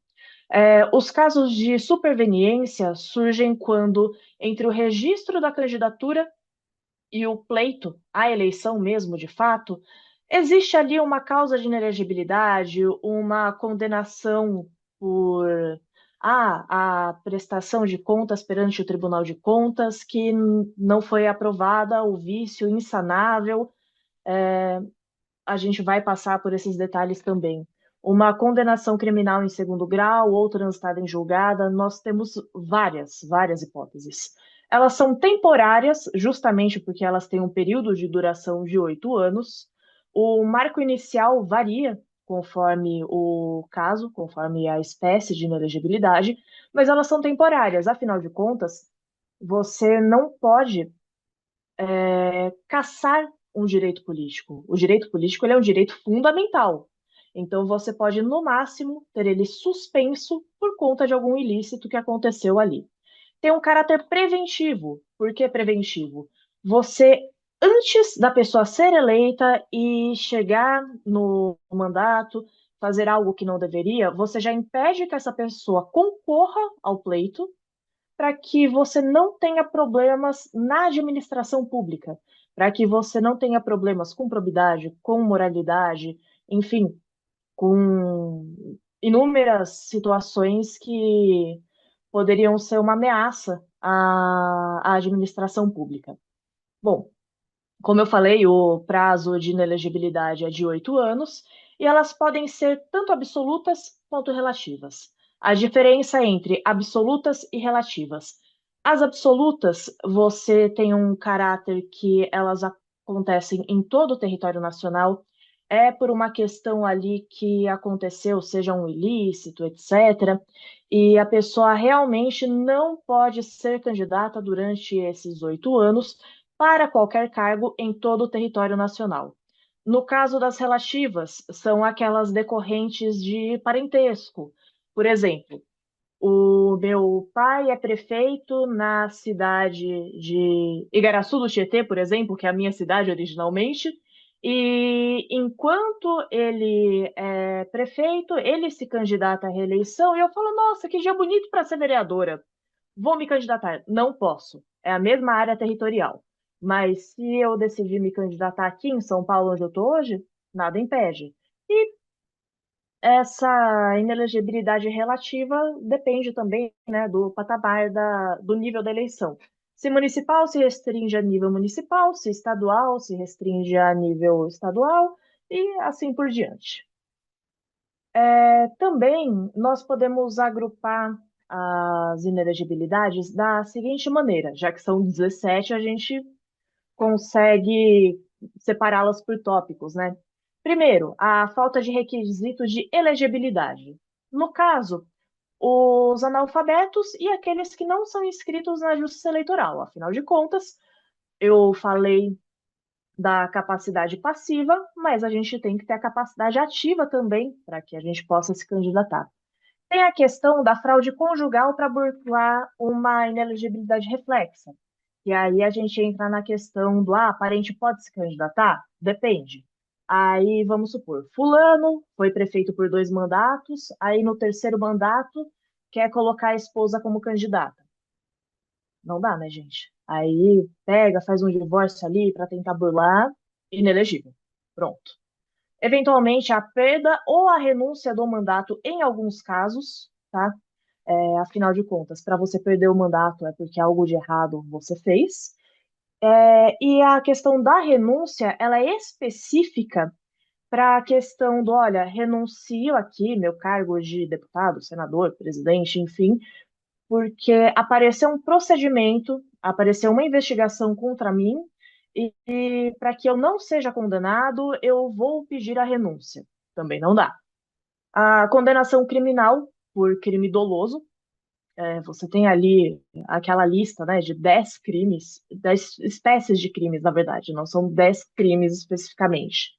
E: Os casos de superveniência surgem quando, entre o registro da candidatura e o pleito, a eleição mesmo, de fato, existe ali uma causa de inelegibilidade, uma condenação por a prestação de contas perante o Tribunal de Contas que não foi aprovada, o vício insanável. A gente vai passar por esses detalhes também. Uma condenação criminal em segundo grau ou transitada em julgada, nós temos várias hipóteses. Elas são temporárias, justamente porque elas têm um período de duração de 8 anos. O marco inicial varia conforme o caso, conforme a espécie de inelegibilidade, mas elas são temporárias. Afinal de contas, você não pode caçar um direito político. O direito político ele é um direito fundamental. Então, você pode, no máximo, ter ele suspenso por conta de algum ilícito que aconteceu ali. Tem um caráter preventivo. Por que preventivo? Você, antes da pessoa ser eleita e chegar no mandato, fazer algo que não deveria, você já impede que essa pessoa concorra ao pleito para que você não tenha problemas na administração pública, para que você não tenha problemas com probidade, com moralidade, enfim, com inúmeras situações que poderiam ser uma ameaça à administração pública. Bom, como eu falei, o prazo de inelegibilidade é de 8 anos e elas podem ser tanto absolutas quanto relativas. A diferença entre absolutas e relativas. As absolutas, você tem um caráter que elas acontecem em todo o território nacional, é por uma questão ali que aconteceu, seja um ilícito, etc. E a pessoa realmente não pode ser candidata durante esses 8 anos para qualquer cargo em todo o território nacional. No caso das relativas, são aquelas decorrentes de parentesco. Por exemplo, o meu pai é prefeito na cidade de Igaraçu do Tietê, por exemplo, que é a minha cidade originalmente, e enquanto ele é prefeito, ele se candidata à reeleição, e eu falo, nossa, que dia bonito para ser vereadora. Vou me candidatar. Não posso. É a mesma área territorial. Mas se eu decidir me candidatar aqui em São Paulo, onde eu estou hoje, nada impede. E essa inelegibilidade relativa depende também, né, do patamar do nível da eleição. Se municipal se restringe a nível municipal, se estadual se restringe a nível estadual e assim por diante. Também nós podemos agrupar as inelegibilidades da seguinte maneira, já que são 17, a gente consegue separá-las por tópicos, né? Primeiro, a falta de requisitos de elegibilidade. No caso, os analfabetos e aqueles que não são inscritos na Justiça Eleitoral. Afinal de contas, eu falei da capacidade passiva, mas a gente tem que ter a capacidade ativa também para que a gente possa se candidatar. Tem a questão da fraude conjugal para burlar uma inelegibilidade reflexa. E aí a gente entra na questão do, parente pode se candidatar? Depende. Aí vamos supor, fulano foi prefeito por 2 mandatos, aí no terceiro mandato quer colocar a esposa como candidata. Não dá, né, gente? Aí pega, faz um divórcio ali para tentar burlar, inelegível. Pronto. Eventualmente, a perda ou a renúncia do mandato em alguns casos, tá? Afinal de contas, para você perder o mandato é porque algo de errado você fez. E a questão da renúncia, ela é específica para a questão do, olha, renuncio aqui meu cargo de deputado, senador, presidente, enfim, porque apareceu um procedimento, apareceu uma investigação contra mim, e para que eu não seja condenado, eu vou pedir a renúncia. Também não dá. A condenação criminal por crime doloso, você tem ali aquela lista, né, de 10 crimes, 10 espécies de crimes, na verdade, não são 10 crimes especificamente,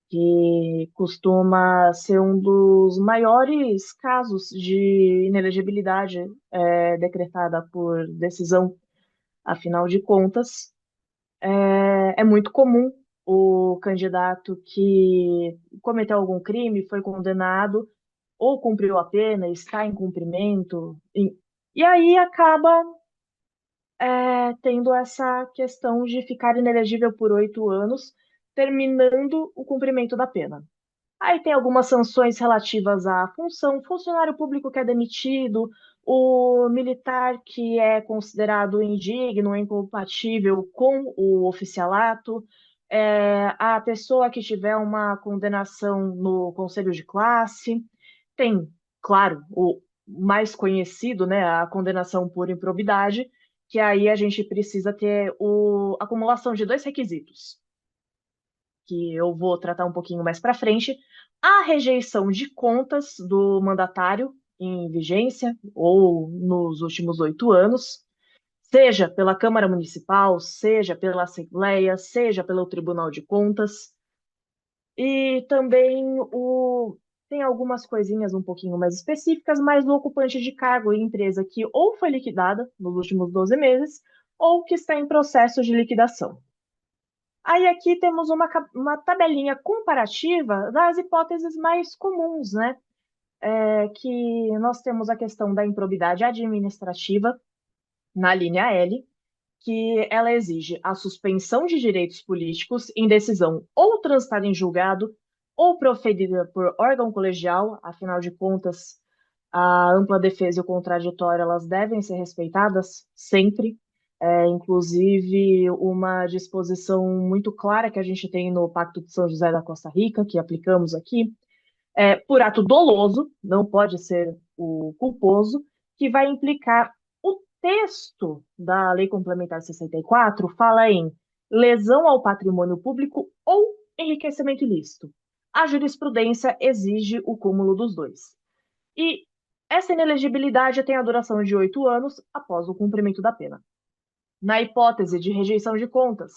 E: que costuma ser um dos maiores casos de inelegibilidade decretada por decisão. Afinal de contas, é muito comum o candidato que cometeu algum crime, foi condenado, ou cumpriu a pena, está em cumprimento, e aí acaba tendo essa questão de ficar inelegível por 8 anos, terminando o cumprimento da pena. Aí tem algumas sanções relativas à função, funcionário público que é demitido, o militar que é considerado indigno, incompatível com o oficialato, a pessoa que tiver uma condenação no conselho de classe. Tem, claro, o mais conhecido, né, a condenação por improbidade, que aí a gente precisa ter a acumulação de 2 requisitos que eu vou tratar um pouquinho mais para frente, a rejeição de contas do mandatário em vigência ou nos últimos 8 anos, seja pela Câmara Municipal, seja pela Assembleia, seja pelo Tribunal de Contas. E também tem algumas coisinhas um pouquinho mais específicas, mas o ocupante de cargo em empresa que ou foi liquidada nos últimos 12 meses ou que está em processo de liquidação. Aí aqui temos uma tabelinha comparativa das hipóteses mais comuns, né? Que nós temos a questão da improbidade administrativa na linha L, que ela exige a suspensão de direitos políticos em decisão ou transitada em julgado ou proferida por órgão colegial, afinal de contas, a ampla defesa e o contraditório elas devem ser respeitadas sempre. Inclusive uma disposição muito clara que a gente tem no Pacto de São José da Costa Rica, que aplicamos aqui, por ato doloso, não pode ser o culposo, que vai implicar o texto da Lei Complementar 64 fala em lesão ao patrimônio público ou enriquecimento ilícito. A jurisprudência exige o cúmulo dos dois. E essa inelegibilidade tem a duração de 8 anos após o cumprimento da pena. Na hipótese de rejeição de contas,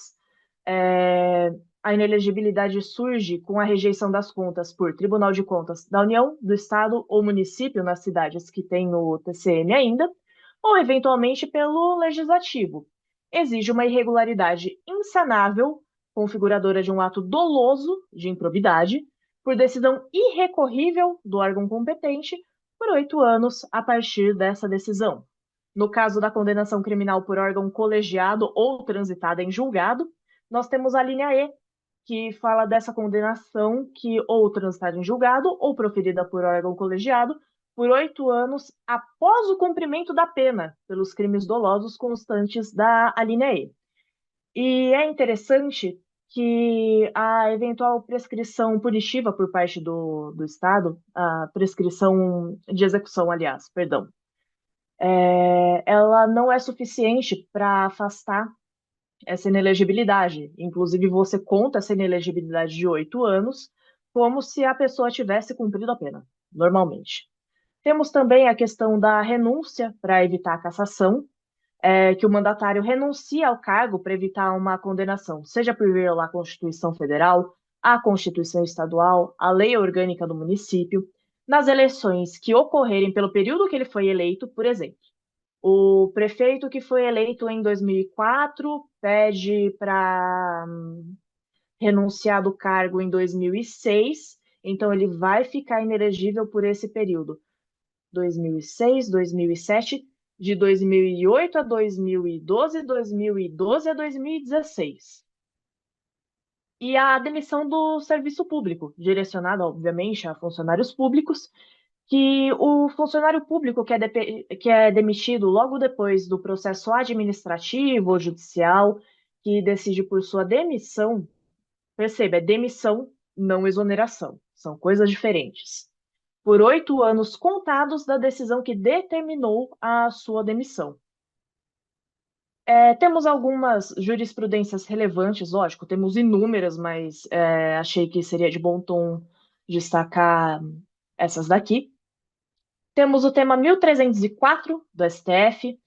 E: a inelegibilidade surge com a rejeição das contas por Tribunal de Contas da União, do Estado ou município nas cidades que têm o TCM ainda, ou eventualmente pelo Legislativo. Exige uma irregularidade insanável, configuradora de um ato doloso de improbidade, por decisão irrecorrível do órgão competente, por 8 anos a partir dessa decisão. No caso da condenação criminal por órgão colegiado ou transitada em julgado, nós temos a linha E, que fala dessa condenação que ou transitada em julgado ou proferida por órgão colegiado por 8 anos após o cumprimento da pena pelos crimes dolosos constantes da alínea E. E é interessante que a eventual prescrição punitiva por parte do Estado, a prescrição de execução, aliás, perdão, ela não é suficiente para afastar essa inelegibilidade. Inclusive, você conta essa inelegibilidade de 8 anos como se a pessoa tivesse cumprido a pena, normalmente. Temos também a questão da renúncia para evitar a cassação, que o mandatário renuncia ao cargo para evitar uma condenação, seja por violar a Constituição Federal, a Constituição Estadual, a lei orgânica do município, nas eleições que ocorrerem pelo período que ele foi eleito, por exemplo. O prefeito que foi eleito em 2004 pede para renunciar do cargo em 2006, então ele vai ficar inelegível por esse período. 2006, 2007, de 2008 a 2012, 2012 a 2016. E a demissão do serviço público, direcionada, obviamente, a funcionários públicos, que o funcionário público que é demitido logo depois do processo administrativo ou judicial, que decide por sua demissão, perceba, é demissão, não exoneração, são coisas diferentes. Por 8 anos contados da decisão que determinou a sua demissão. Temos algumas jurisprudências relevantes, lógico, temos inúmeras, mas achei que seria de bom tom destacar essas daqui. Temos o tema 1304 do STF,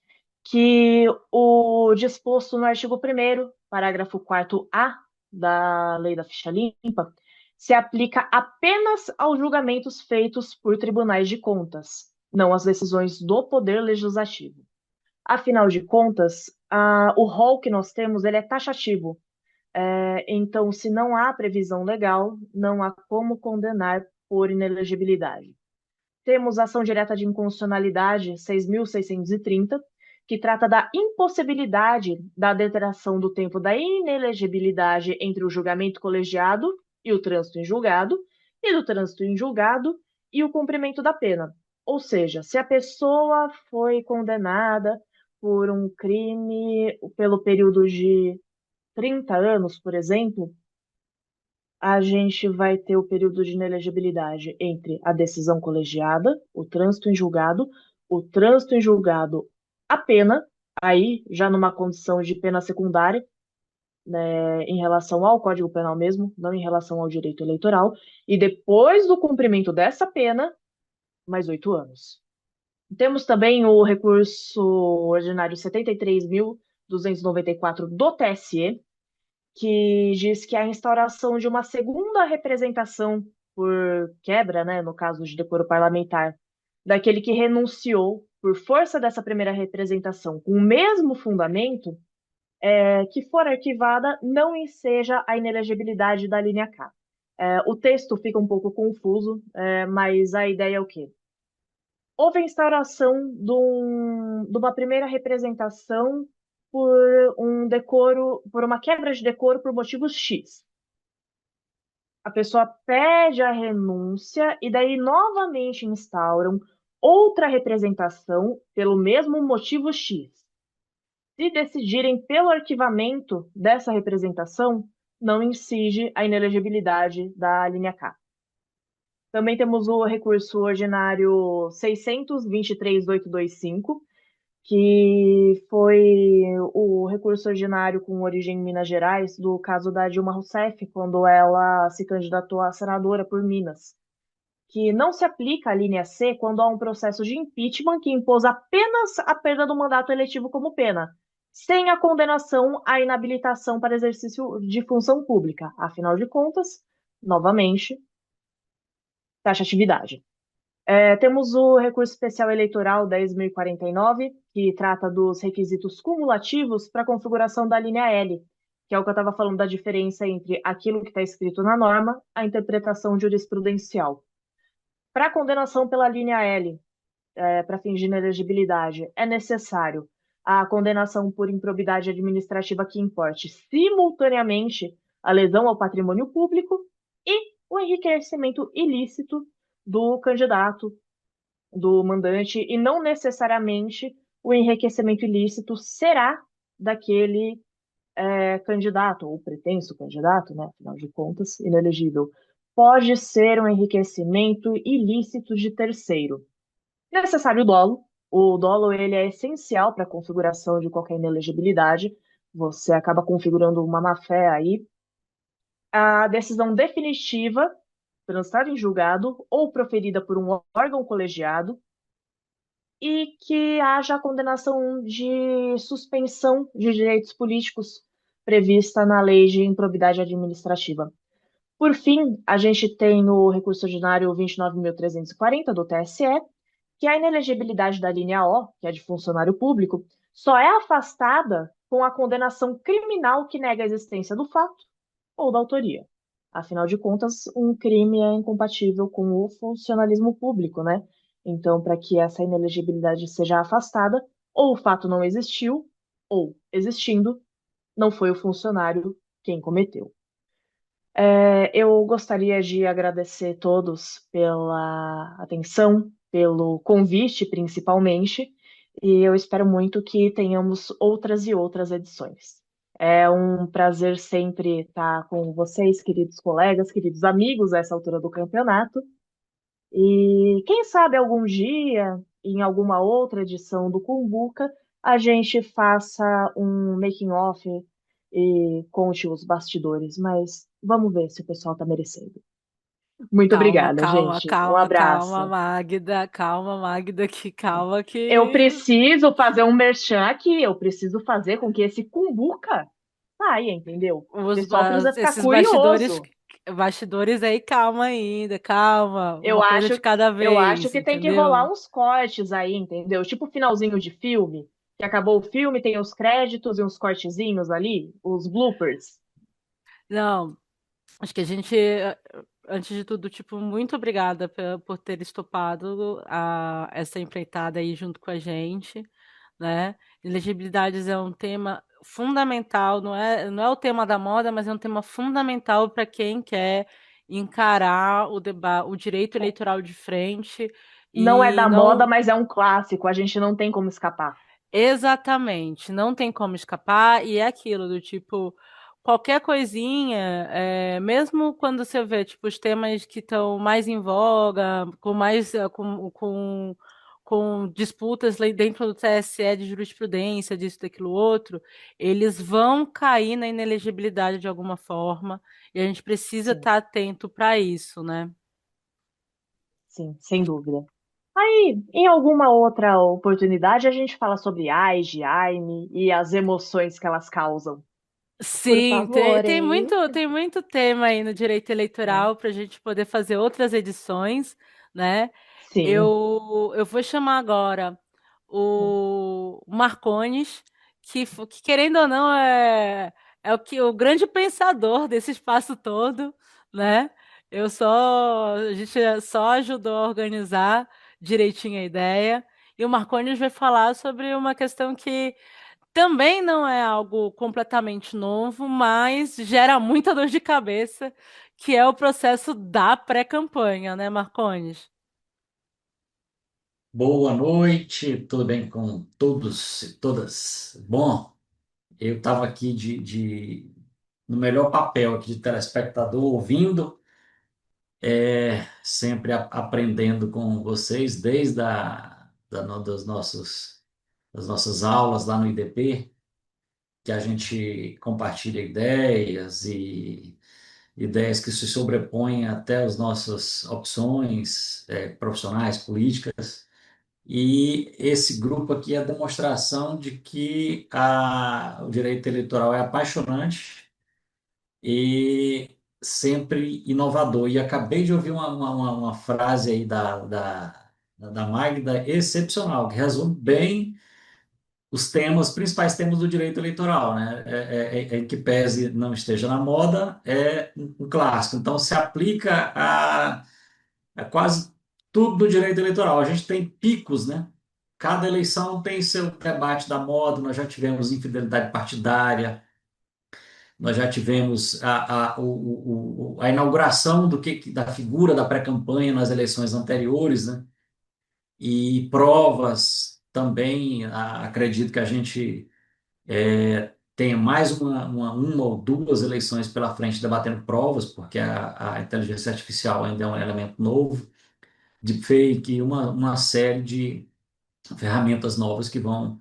E: que o disposto no artigo 1º, parágrafo 4A da Lei da Ficha Limpa, se aplica apenas aos julgamentos feitos por tribunais de contas, não às decisões do Poder Legislativo. Afinal de contas, o rol que nós temos ele é taxativo. Então, se não há previsão legal, não há como condenar por inelegibilidade. Temos a ação direta de inconstitucionalidade 6.630, que trata da impossibilidade da detração do tempo da inelegibilidade entre o julgamento colegiado e o trânsito em julgado, e do trânsito em julgado e o cumprimento da pena. Ou seja, se a pessoa foi condenada por um crime pelo período de 30 anos, por exemplo, a gente vai ter o período de inelegibilidade entre a decisão colegiada, o trânsito em julgado a pena, aí já numa condição de pena secundária, né, em relação ao Código Penal mesmo, não em relação ao direito eleitoral, e depois do cumprimento dessa pena, mais 8 anos. Temos também o recurso ordinário 73.294 do TSE, que diz que a instauração de uma segunda representação por quebra, né, no caso de decoro parlamentar, daquele que renunciou por força dessa primeira representação com o mesmo fundamento, que for arquivada, não enseja a inelegibilidade da linha K. O texto fica um pouco confuso, mas a ideia é o quê? Houve a instauração de uma primeira representação por uma quebra de decoro por motivos X. A pessoa pede a renúncia e daí novamente instauram outra representação pelo mesmo motivo X. Se decidirem pelo arquivamento dessa representação, não incide a inelegibilidade da linha K. Também temos o recurso ordinário 623.825, que foi o recurso ordinário com origem em Minas Gerais, do caso da Dilma Rousseff, quando ela se candidatou a senadora por Minas, que não se aplica à linha C quando há um processo de impeachment que impôs apenas a perda do mandato eletivo como pena, sem a condenação à inabilitação para exercício de função pública. Afinal de contas, novamente, taxatividade. Temos o recurso especial eleitoral 10.049, que trata dos requisitos cumulativos para a configuração da linha L, que é o que eu estava falando da diferença entre aquilo que está escrito na norma, a interpretação jurisprudencial. Para a condenação pela linha L, para fins de inelegibilidade, é necessário a condenação por improbidade administrativa que importe simultaneamente a lesão ao patrimônio público e o enriquecimento ilícito do candidato, do mandante, e não necessariamente o enriquecimento ilícito será daquele candidato, ou pretenso candidato, né, afinal de contas, inelegível. Pode ser um enriquecimento ilícito de terceiro. Necessário o dolo. O dolo ele é essencial para a configuração de qualquer inelegibilidade. Você acaba configurando uma má-fé aí. A decisão definitiva, transitada em julgado ou proferida por um órgão colegiado, e que haja a condenação de suspensão de direitos políticos prevista na Lei de Improbidade Administrativa. Por fim, a gente tem o recurso ordinário 29.340 do TSE, que a inelegibilidade da linha O, que é de funcionário público, só é afastada com a condenação criminal que nega a existência do fato ou da autoria. Afinal de contas, um crime é incompatível com o funcionalismo público, né? Então, para que essa inelegibilidade seja afastada, ou o fato não existiu, ou, existindo, não foi o funcionário quem cometeu. Eu gostaria de agradecer todos pela atenção, pelo convite, principalmente, e eu espero muito que tenhamos outras e outras edições. É um prazer sempre estar com vocês, queridos colegas, queridos amigos, a essa altura do campeonato. E quem sabe algum dia, em alguma outra edição do Cumbuca, a gente faça um making off e conte os bastidores, mas vamos ver se o pessoal está merecendo. Muito
A: Calma,
E: obrigada,
A: calma,
E: gente. Um
A: calma, calma,
E: abraço.
A: Magda. Calma, Magda, que calma
E: Eu
A: que
E: preciso fazer um merchan aqui, eu preciso fazer com que esse Cumbuca saia, entendeu? O pessoal precisa ficar
A: esses bastidores,
E: curioso.
A: bastidores aí, calma ainda, calma,
E: Eu
A: uma coisa
E: acho,
A: de cada
E: eu acho
A: vez,
E: que tem que rolar
A: entendeu?
E: uns cortes aí, entendeu? Tipo finalzinho de filme, que acabou o filme, tem os créditos e uns cortezinhos ali, os bloopers.
A: Não, acho que a gente, antes de tudo, tipo, muito obrigada por ter estopado essa empreitada aí junto com a gente, né? Elegibilidades é um tema fundamental, não é o tema da moda, mas é um tema fundamental para quem quer encarar o direito eleitoral de frente
E: Não é
A: e
E: da moda,
A: não.
E: mas é um clássico, a gente não tem como escapar.
A: Exatamente, não tem como escapar, e é aquilo do tipo, qualquer coisinha, mesmo quando você vê tipo, os temas que estão mais em voga, com mais com disputas lá dentro do TSE de jurisprudência, disso, daquilo, outro, eles vão cair na inelegibilidade de alguma forma, e a gente precisa
E: Sim,
A: estar atento para isso, né?
E: sim, sem dúvida. Aí, em alguma outra oportunidade, a gente fala sobre AIDS, Jaime e as emoções que elas causam.
D: Por
A: Sim,
D: favor, hein?
A: tem muito tema aí no direito
E: É,
A: eleitoral para a gente poder fazer outras edições, né?
E: sim.
A: Eu vou chamar agora o Marcones, que querendo ou não é o grande pensador desse espaço todo, né? A gente só ajudou a organizar direitinho a ideia. E o Marcones vai falar sobre uma questão que também não é algo completamente novo, mas gera muita dor de cabeça, que é o processo da pré-campanha, né, Marcones?
F: Boa noite, tudo bem com todos e todas? Bom, eu estava aqui no melhor papel aqui de telespectador, ouvindo, sempre aprendendo com vocês, desde das nossas aulas lá no IDP, que a gente compartilha ideias e ideias que se sobrepõem até as nossas opções, profissionais, políticas. E esse grupo aqui é a demonstração de que o direito eleitoral é apaixonante e sempre inovador. E acabei de ouvir uma frase aí da Magda excepcional, que resume bem os temas, principais temas do direito eleitoral, né? Que pese não esteja na moda, é um clássico. Então, se aplica a quase tudo do direito eleitoral. A gente tem picos, né? Cada eleição tem seu debate da moda, nós já tivemos infidelidade partidária, Nós já tivemos a inauguração da figura da pré-campanha nas eleições anteriores, né? E provas também, acredito que a gente tenha mais uma ou duas eleições pela frente debatendo provas, porque a inteligência artificial ainda é um elemento novo, deepfake, uma série de ferramentas novas que vão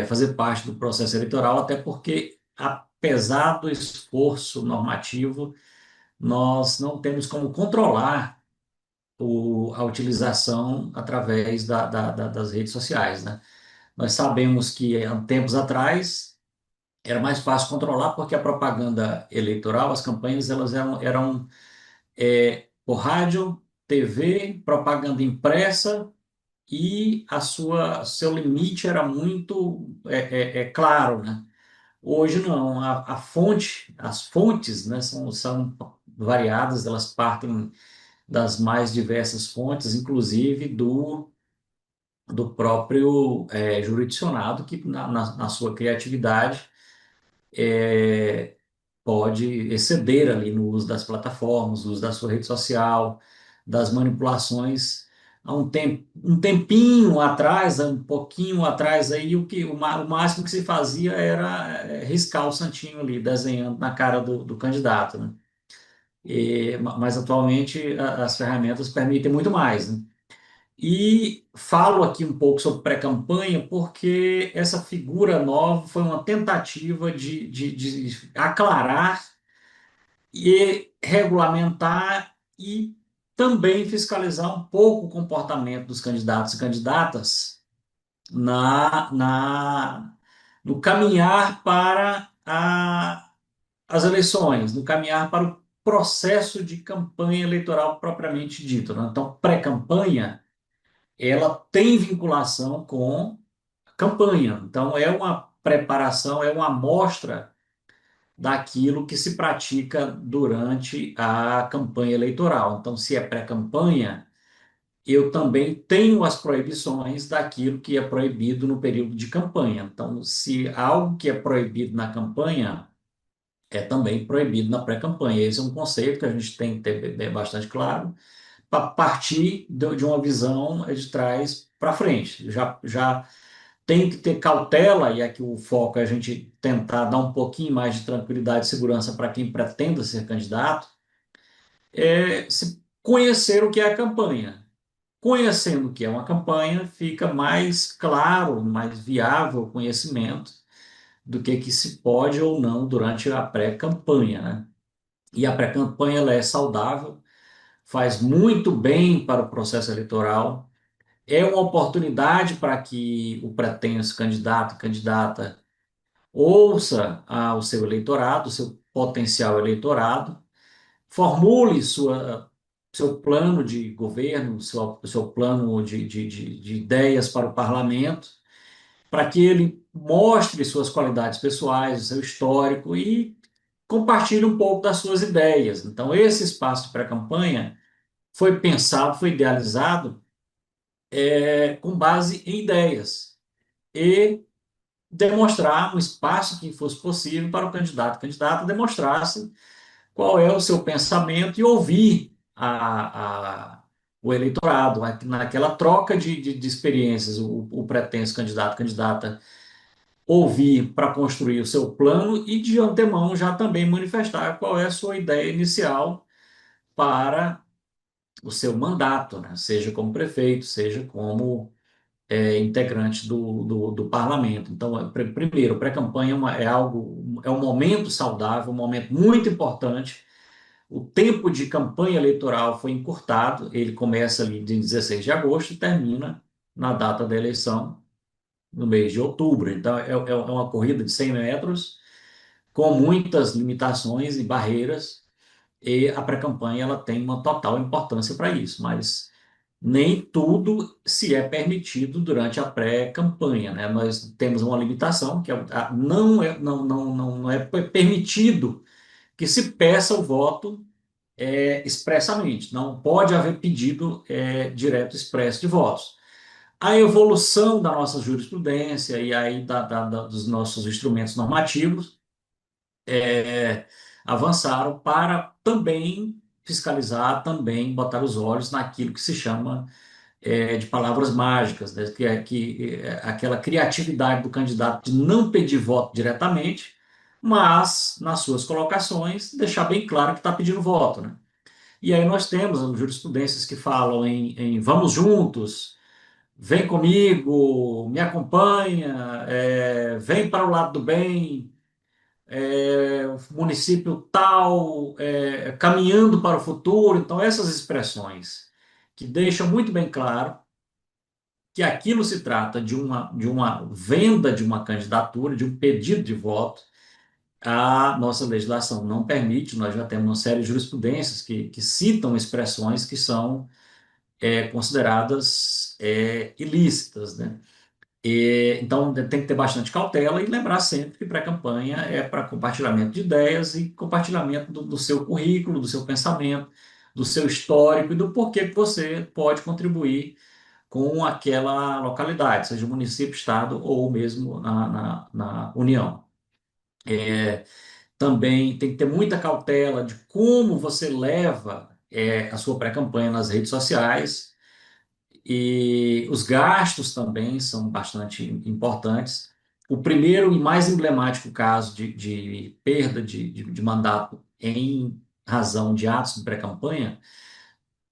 F: fazer parte do processo eleitoral, até porque, apesar do esforço normativo, nós não temos como controlar a utilização através das redes sociais, né? Nós sabemos que há tempos atrás era mais fácil controlar porque a propaganda eleitoral, as campanhas, elas eram por rádio, TV, propaganda impressa e seu limite era muito claro, né? Hoje não, as fontes, né, são variadas, elas partem das mais diversas fontes, inclusive do próprio jurisdicionado, que na sua criatividade é, pode exceder ali no uso das plataformas, no uso da sua rede social, das manipulações. Há um tempinho atrás, um pouquinho atrás, aí, o máximo que se fazia era riscar o santinho ali, desenhando na cara do candidato, né? Mas atualmente as ferramentas permitem muito mais, né? E falo aqui um pouco sobre pré-campanha, porque essa figura nova foi uma tentativa de aclarar e regulamentar e também fiscalizar um pouco o comportamento dos candidatos e candidatas na, na, no caminhar para as eleições, no caminhar para o processo de campanha eleitoral propriamente dito, né? Então, pré-campanha, ela tem vinculação com a campanha. Então, é uma preparação, é uma amostra daquilo que se pratica durante a campanha eleitoral. Então, se é pré-campanha, eu também tenho as proibições daquilo que é proibido no período de campanha. Então, se algo que é proibido na campanha é também proibido na pré-campanha. Esse é um conceito que a gente tem que ter bastante claro para partir de uma visão de trás para frente. Já tem que ter cautela, e aqui o foco é a gente tentar dar um pouquinho mais de tranquilidade e segurança para quem pretenda ser candidato, se conhecer o que é a campanha. Conhecendo o que é uma campanha, fica mais claro, mais viável o conhecimento do que se pode ou não durante a pré-campanha, né? E a pré-campanha ela é saudável, faz muito bem para o processo eleitoral, é uma oportunidade para que o pretenso candidato, candidata, ouça o seu eleitorado, o seu potencial eleitorado, formule seu plano de governo, seu plano de ideias para o parlamento, para que ele mostre suas qualidades pessoais, o seu histórico e compartilhe um pouco das suas ideias. Então, esse espaço de pré-campanha foi pensado, foi idealizado com base em ideias e demonstrar um espaço que fosse possível para o candidato demonstrasse qual é o seu pensamento e ouvir o eleitorado, naquela troca de experiências, o pretenso candidato, candidata, ouvir para construir o seu plano e, de antemão, já também manifestar qual é a sua ideia inicial para o seu mandato, né? Seja como prefeito, seja como integrante do parlamento. Então, primeiro, pré-campanha é um momento saudável, um momento muito importante. O tempo de campanha eleitoral foi encurtado, ele começa ali de 16 de agosto e termina na data da eleição, no mês de outubro. Então, é uma corrida de 100 metros, com muitas limitações e barreiras, e a pré-campanha ela tem uma total importância para isso, mas nem tudo se é permitido durante a pré-campanha, né? Nós temos uma limitação, que não é permitido que se peça o voto expressamente. Não pode haver pedido direto expresso de votos. A evolução da nossa jurisprudência e aí dos nossos instrumentos normativos é, avançaram para também fiscalizar, também botar os olhos naquilo que se chama de palavras mágicas, né? Que é aquela criatividade do candidato de não pedir voto diretamente, mas nas suas colocações deixar bem claro que está pedindo voto, né? E aí nós temos jurisprudências que falam em vamos juntos, vem comigo, me acompanha, vem para o lado do bem, município tal, caminhando para o futuro. Então, essas expressões que deixam muito bem claro que aquilo se trata de uma venda de uma candidatura, de um pedido de voto, a nossa legislação não permite. Nós já temos uma série de jurisprudências que citam expressões que são consideradas ilícitas, né? Então, tem que ter bastante cautela e lembrar sempre que pré-campanha é para compartilhamento de ideias e compartilhamento do seu currículo, do seu pensamento, do seu histórico e do porquê que você pode contribuir com aquela localidade, seja município, estado ou mesmo na União. Também tem que ter muita cautela de como você leva a sua pré-campanha nas redes sociais, e os gastos também são bastante importantes. O primeiro e mais emblemático caso de perda de mandato em razão de atos de pré-campanha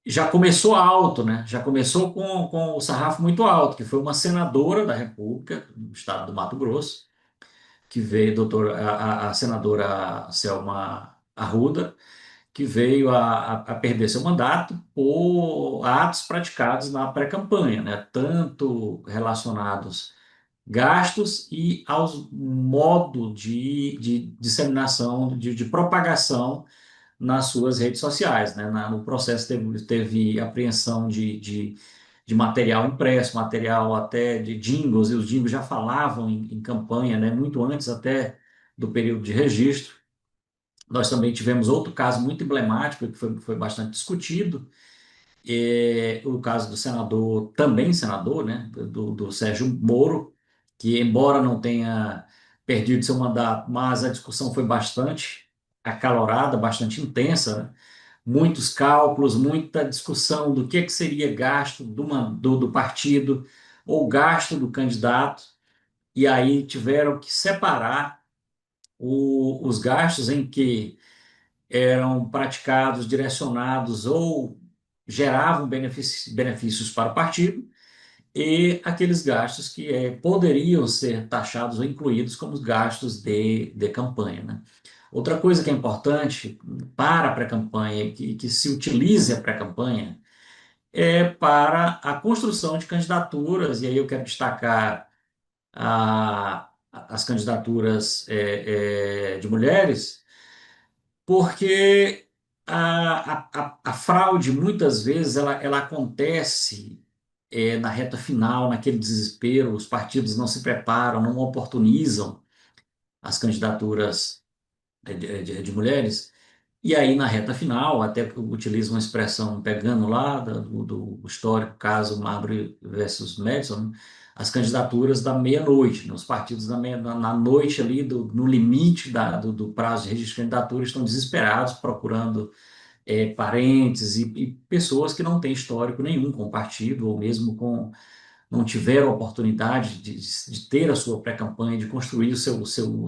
F: já começou alto, né? Já começou com o sarrafo muito alto, que foi uma senadora da República, do estado do Mato Grosso, que veio, a senadora Selma Arruda, que veio a perder seu mandato por atos praticados na pré-campanha, né? Tanto relacionados gastos e aos modo de disseminação, de propagação nas suas redes sociais, né? No processo teve apreensão de material impresso, material até de jingles, e os jingles já falavam em campanha, né? Muito antes até do período de registro. Nós também tivemos outro caso muito emblemático que foi bastante discutido, o caso do senador, também senador, né, do Sérgio Moro, que embora não tenha perdido seu mandato, mas a discussão foi bastante acalorada, bastante intensa, né? Muitos cálculos, muita discussão do que seria gasto do partido ou gasto do candidato, e aí tiveram que separar os gastos em que eram praticados, direcionados ou geravam benefícios para o partido, e aqueles gastos que poderiam ser taxados ou incluídos como gastos de campanha, né? Outra coisa que é importante para a pré-campanha, que se utilize a pré-campanha, é para a construção de candidaturas, e aí eu quero destacar as candidaturas de mulheres, porque a fraude, muitas vezes, ela acontece na reta final, naquele desespero, os partidos não se preparam, não oportunizam as candidaturas de mulheres, e aí na reta final, até utiliza uma expressão pegando lá do histórico caso Marbury versus Madison, as candidaturas da meia-noite, né? Os partidos na noite ali, no limite do prazo de registro de candidatura, estão desesperados procurando parentes e pessoas que não têm histórico nenhum com o partido, ou mesmo não tiveram oportunidade de ter a sua pré-campanha, de construir o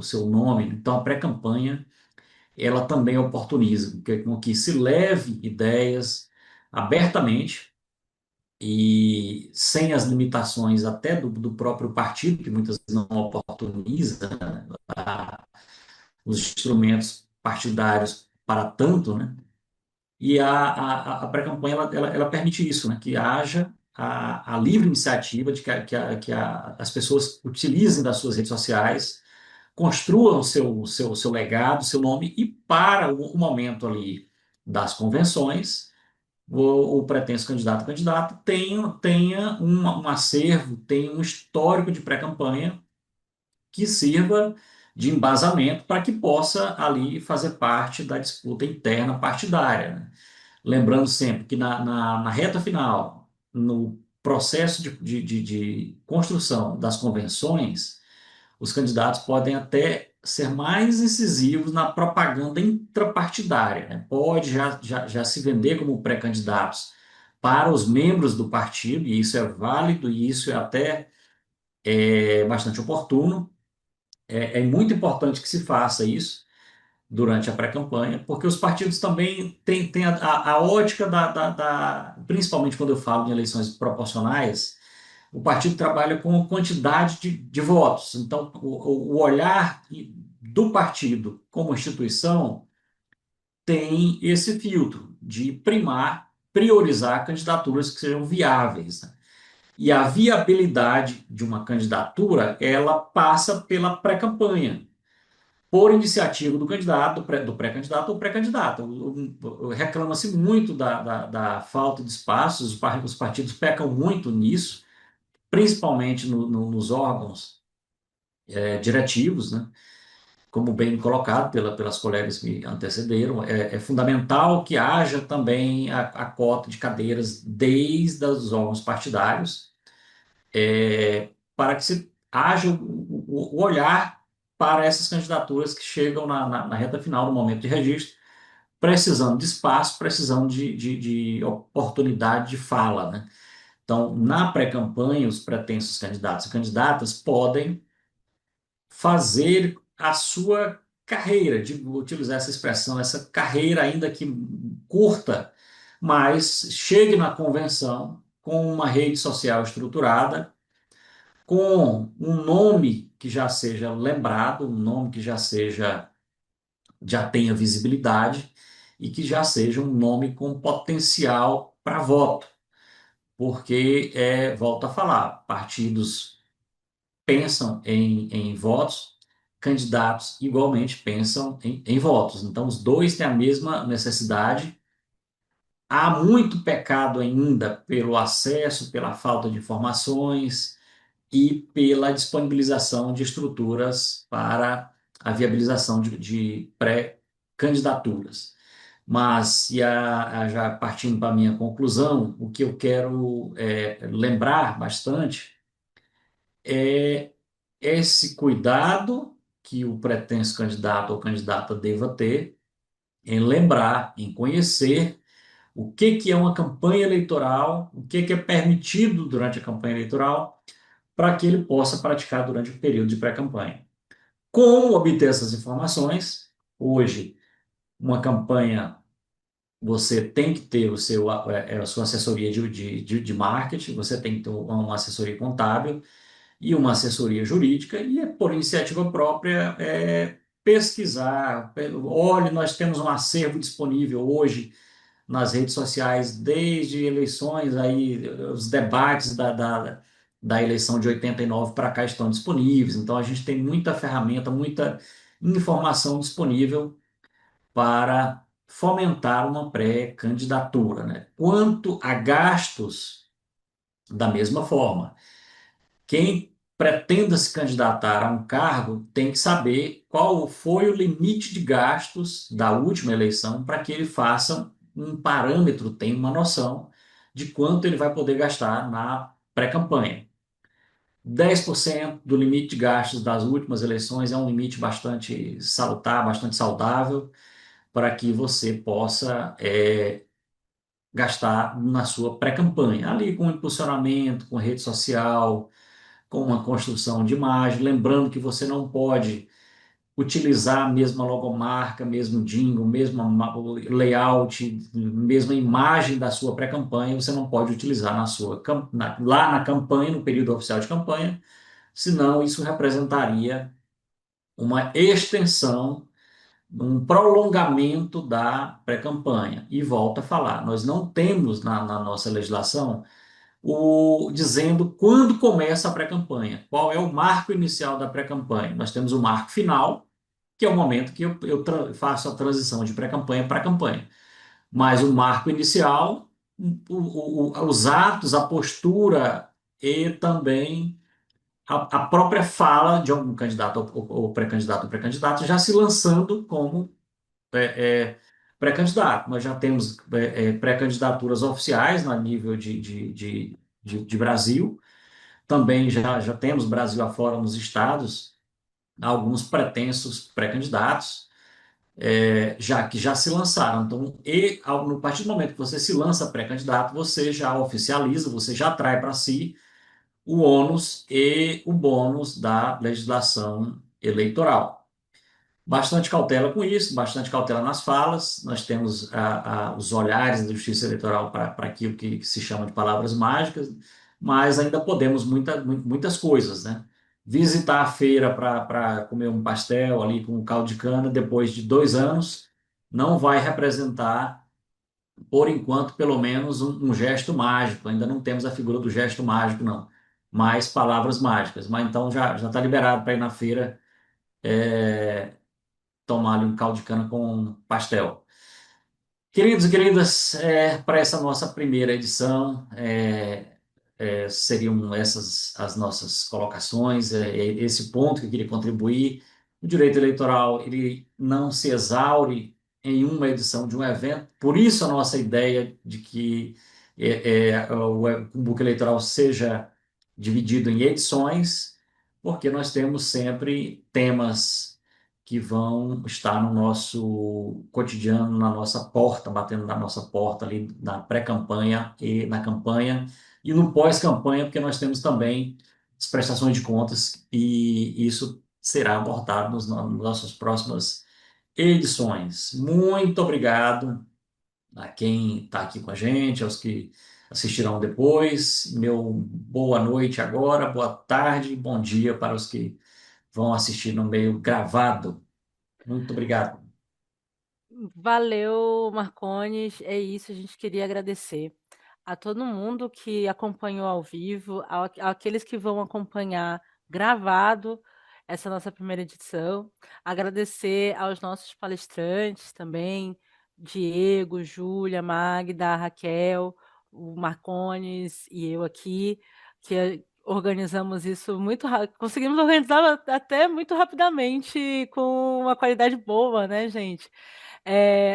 F: seu nome. Então, a pré-campanha, ela também oportuniza com que se leve ideias abertamente e sem as limitações até do próprio partido, que muitas vezes não oportuniza, né, os instrumentos partidários para tanto, né? E a pré-campanha ela permite isso, né? Que haja a livre iniciativa de que as pessoas utilizem das suas redes sociais, construam seu legado, seu nome, e para o momento ali das convenções, o pretenso candidato tenha um acervo, tenha um histórico de pré-campanha que sirva de embasamento para que possa ali fazer parte da disputa interna partidária, né? Lembrando sempre que na reta final, no processo de construção das convenções, os candidatos podem até ser mais incisivos na propaganda intrapartidária, né? Pode já se vender como pré-candidatos para os membros do partido, e isso é válido, e isso é até bastante oportuno. É muito importante que se faça isso durante a pré-campanha, porque os partidos também têm a ótica principalmente quando eu falo em eleições proporcionais, o partido trabalha com quantidade de votos. Então, o olhar do partido como instituição tem esse filtro de priorizar candidaturas que sejam viáveis, né? E a viabilidade de uma candidatura, ela passa pela pré-campanha, por iniciativa do candidato, do pré-candidato ou pré-candidata. Reclama-se muito da falta de espaços, os partidos pecam muito nisso, principalmente nos órgãos diretivos, né? Como bem colocado pelas colegas que me antecederam, é fundamental que haja também a cota de cadeiras desde os órgãos partidários, para que se haja o olhar para essas candidaturas que chegam na reta final, no momento de registro, precisando de espaço, precisando de oportunidade de fala, né? Então, na pré-campanha, os pretensos candidatos e candidatas podem fazer a sua carreira, de utilizar essa expressão, essa carreira, ainda que curta, mas chegue na convenção com uma rede social estruturada, com um nome que já seja lembrado, um nome que já tenha visibilidade e que já seja um nome com potencial para voto, porque volto a falar, partidos pensam em votos, candidatos igualmente pensam em votos. Então, os dois têm a mesma necessidade. Há muito pecado ainda pelo acesso, pela falta de informações e pela disponibilização de estruturas para a viabilização de pré-candidaturas. Mas, já partindo para a minha conclusão, o que eu quero lembrar bastante é esse cuidado que o pretenso candidato ou candidata deva ter em lembrar, em conhecer o que é uma campanha eleitoral, o que é permitido durante a campanha eleitoral, para que ele possa praticar durante o período de pré-campanha. Como obter essas informações? Hoje, uma campanha, você tem que ter a sua assessoria de marketing, você tem que ter uma assessoria contábil, e uma assessoria jurídica, e por iniciativa própria pesquisar. Olhe, nós temos um acervo disponível hoje nas redes sociais, desde eleições, aí, os debates da eleição de 89 para cá estão disponíveis, então a gente tem muita ferramenta, muita informação disponível para fomentar uma pré-candidatura, né? Quanto a gastos, da mesma forma. Quem pretenda se candidatar a um cargo tem que saber qual foi o limite de gastos da última eleição para que ele faça um parâmetro, tenha uma noção de quanto ele vai poder gastar na pré-campanha. 10% do limite de gastos das últimas eleições é um limite bastante salutar, bastante saudável, para que você possa gastar na sua pré-campanha, ali com impulsionamento, com rede social, com uma construção de imagem, lembrando que você não pode utilizar a mesma logomarca, mesmo jingle, mesmo layout, mesma imagem da sua pré-campanha, você não pode utilizar lá na campanha, no período oficial de campanha, senão isso representaria uma extensão, um prolongamento da pré-campanha. E volto a falar, nós não temos na nossa legislação dizendo quando começa a pré-campanha, qual é o marco inicial da pré-campanha. Nós temos o marco final, que é o momento que eu faço a transição de pré-campanha para campanha. Mas o marco inicial, os atos, a postura e também a própria fala de algum candidato ou pré-candidato ou pré-candidato já se lançando como pré-candidato. Nós já temos pré-candidaturas oficiais no nível de Brasil, também já temos Brasil afora nos estados, alguns pretensos pré-candidatos, já que já se lançaram. Então, no partir do momento que você se lança pré-candidato, você já oficializa, você já atrai para si o ônus e o bônus da legislação eleitoral. Bastante cautela com isso, bastante cautela nas falas. Nós temos os olhares da Justiça Eleitoral para aquilo que se chama de palavras mágicas, mas ainda podemos muitas coisas, né? Visitar a feira para comer um pastel ali com um caldo de cana depois de 2 anos não vai representar, por enquanto, pelo menos um gesto mágico. Ainda não temos a figura do gesto mágico, não. Mais palavras mágicas. Mas então já está liberado para ir na feira tomar ali um caldo de cana com pastel. Queridos e queridas, para essa nossa primeira edição, seriam essas as nossas colocações, esse ponto que eu queria contribuir. O direito eleitoral, ele não se exaure em uma edição de um evento, por isso a nossa ideia de que o book eleitoral seja dividido em edições, porque nós temos sempre temas que vão estar no nosso cotidiano, na nossa porta, batendo na nossa porta ali na pré-campanha e na campanha e no pós-campanha, porque nós temos também as prestações de contas e isso será abordado nas nossas próximas edições. Muito obrigado a quem está aqui com a gente, aos que assistirão depois. Meu boa noite agora, boa tarde, bom dia para os que vão assistir no meio gravado. Muito obrigado.
A: Valeu, Marcones. É isso, a gente queria agradecer a todo mundo que acompanhou ao vivo, àqueles que vão acompanhar gravado essa nossa primeira edição. Agradecer aos nossos palestrantes também, Diego, Júlia, Magda, Raquel, o Marcones e eu aqui, que organizamos isso conseguimos organizar até muito rapidamente, com uma qualidade boa, né, gente?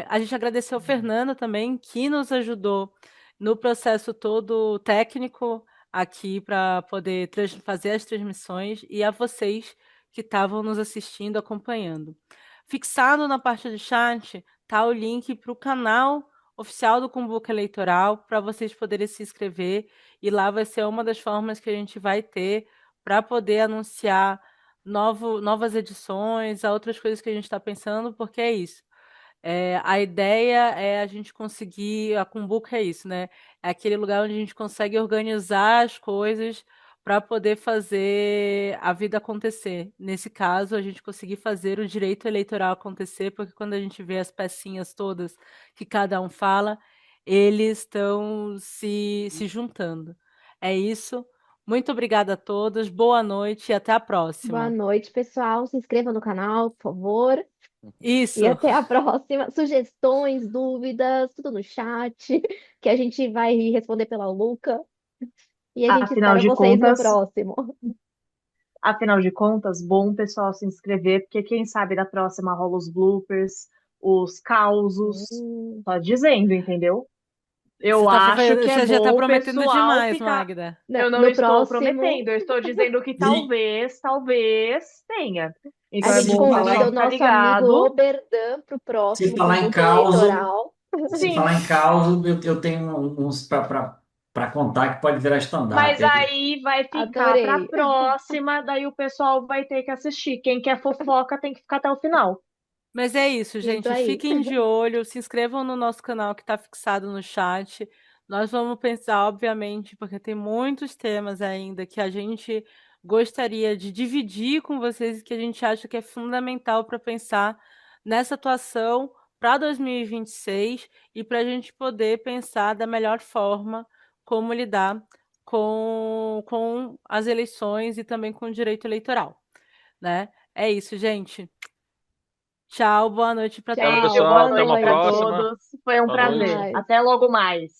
A: A gente agradeceu ao Fernando também, que nos ajudou no processo todo técnico aqui para poder fazer as transmissões, e a vocês que estavam nos assistindo, acompanhando. Fixado na parte do chat tá o link para o canal oficial do Cumbuca Eleitoral para vocês poderem se inscrever, e lá vai ser uma das formas que a gente vai ter para poder anunciar novas edições, outras coisas que a gente está pensando, porque é isso. A ideia é a gente conseguir. A Cumbuca é isso, né? É aquele lugar onde a gente consegue organizar as coisas para poder fazer a vida acontecer. Nesse caso, a gente conseguir fazer o direito eleitoral acontecer, porque quando a gente vê as pecinhas todas que cada um fala, eles estão se juntando. É isso. Muito obrigada a todos. Boa noite e até a
D: Boa
A: próxima.
D: noite, pessoal. Se inscreva no canal, por favor. E
A: Isso.
D: até a próxima. Sugestões, dúvidas, tudo no chat, que a gente vai responder pela Luca. E a gente
E: Afinal
D: espera
E: de
D: vocês no
E: contas,
D: próximo.
E: afinal de contas, bom pessoal se inscrever, porque quem sabe da próxima rola os bloopers, os causos,
D: Hum.
E: só dizendo, entendeu? Eu
A: Você,
E: acho que é
A: você já está
E: bom o
A: prometendo
E: pessoal
A: demais,
E: ficar.
A: Magda.
E: Eu não
D: No
E: estou
D: próximo,
E: prometendo, eu estou dizendo que
F: E,
E: talvez tenha.
D: a
E: Então é
D: gente
E: bom o
D: convida
E: pessoal
D: o
E: ficar
D: nosso amigo
E: ligado.
D: Oberdan para o
F: se
D: próximo
F: falar em
D: Cumbuca
F: causa,
D: Eleitoral.
F: se
E: Sim,
F: falar em causa, eu tenho uns para contar que pode virar
E: mas
F: stand-up aí.
E: aí vai ficar para a
D: Adorei.
E: próxima, daí o pessoal vai ter que assistir. Quem quer fofoca tem que ficar até o final.
A: Mas é isso,
D: Isso
A: gente.
D: aí.
A: Fiquem de olho, se inscrevam no nosso canal que está fixado no chat. Nós vamos pensar, obviamente, porque tem muitos temas ainda que a gente gostaria de dividir com vocês, e que a gente acha que é fundamental para pensar nessa atuação para 2026, e para a gente poder pensar da melhor forma como lidar com as eleições e também com o direito eleitoral, né? É isso, gente. Tchau, boa noite para
C: Tchau,
A: todo
E: Beijo,
A: mundo.
C: pessoal.
E: boa
C: Até uma
E: noite para
D: noite.
C: próxima.
E: todos. Foi um
C: Boa
D: Até
C: noite.
E: prazer.
D: mais.
E: Até logo mais.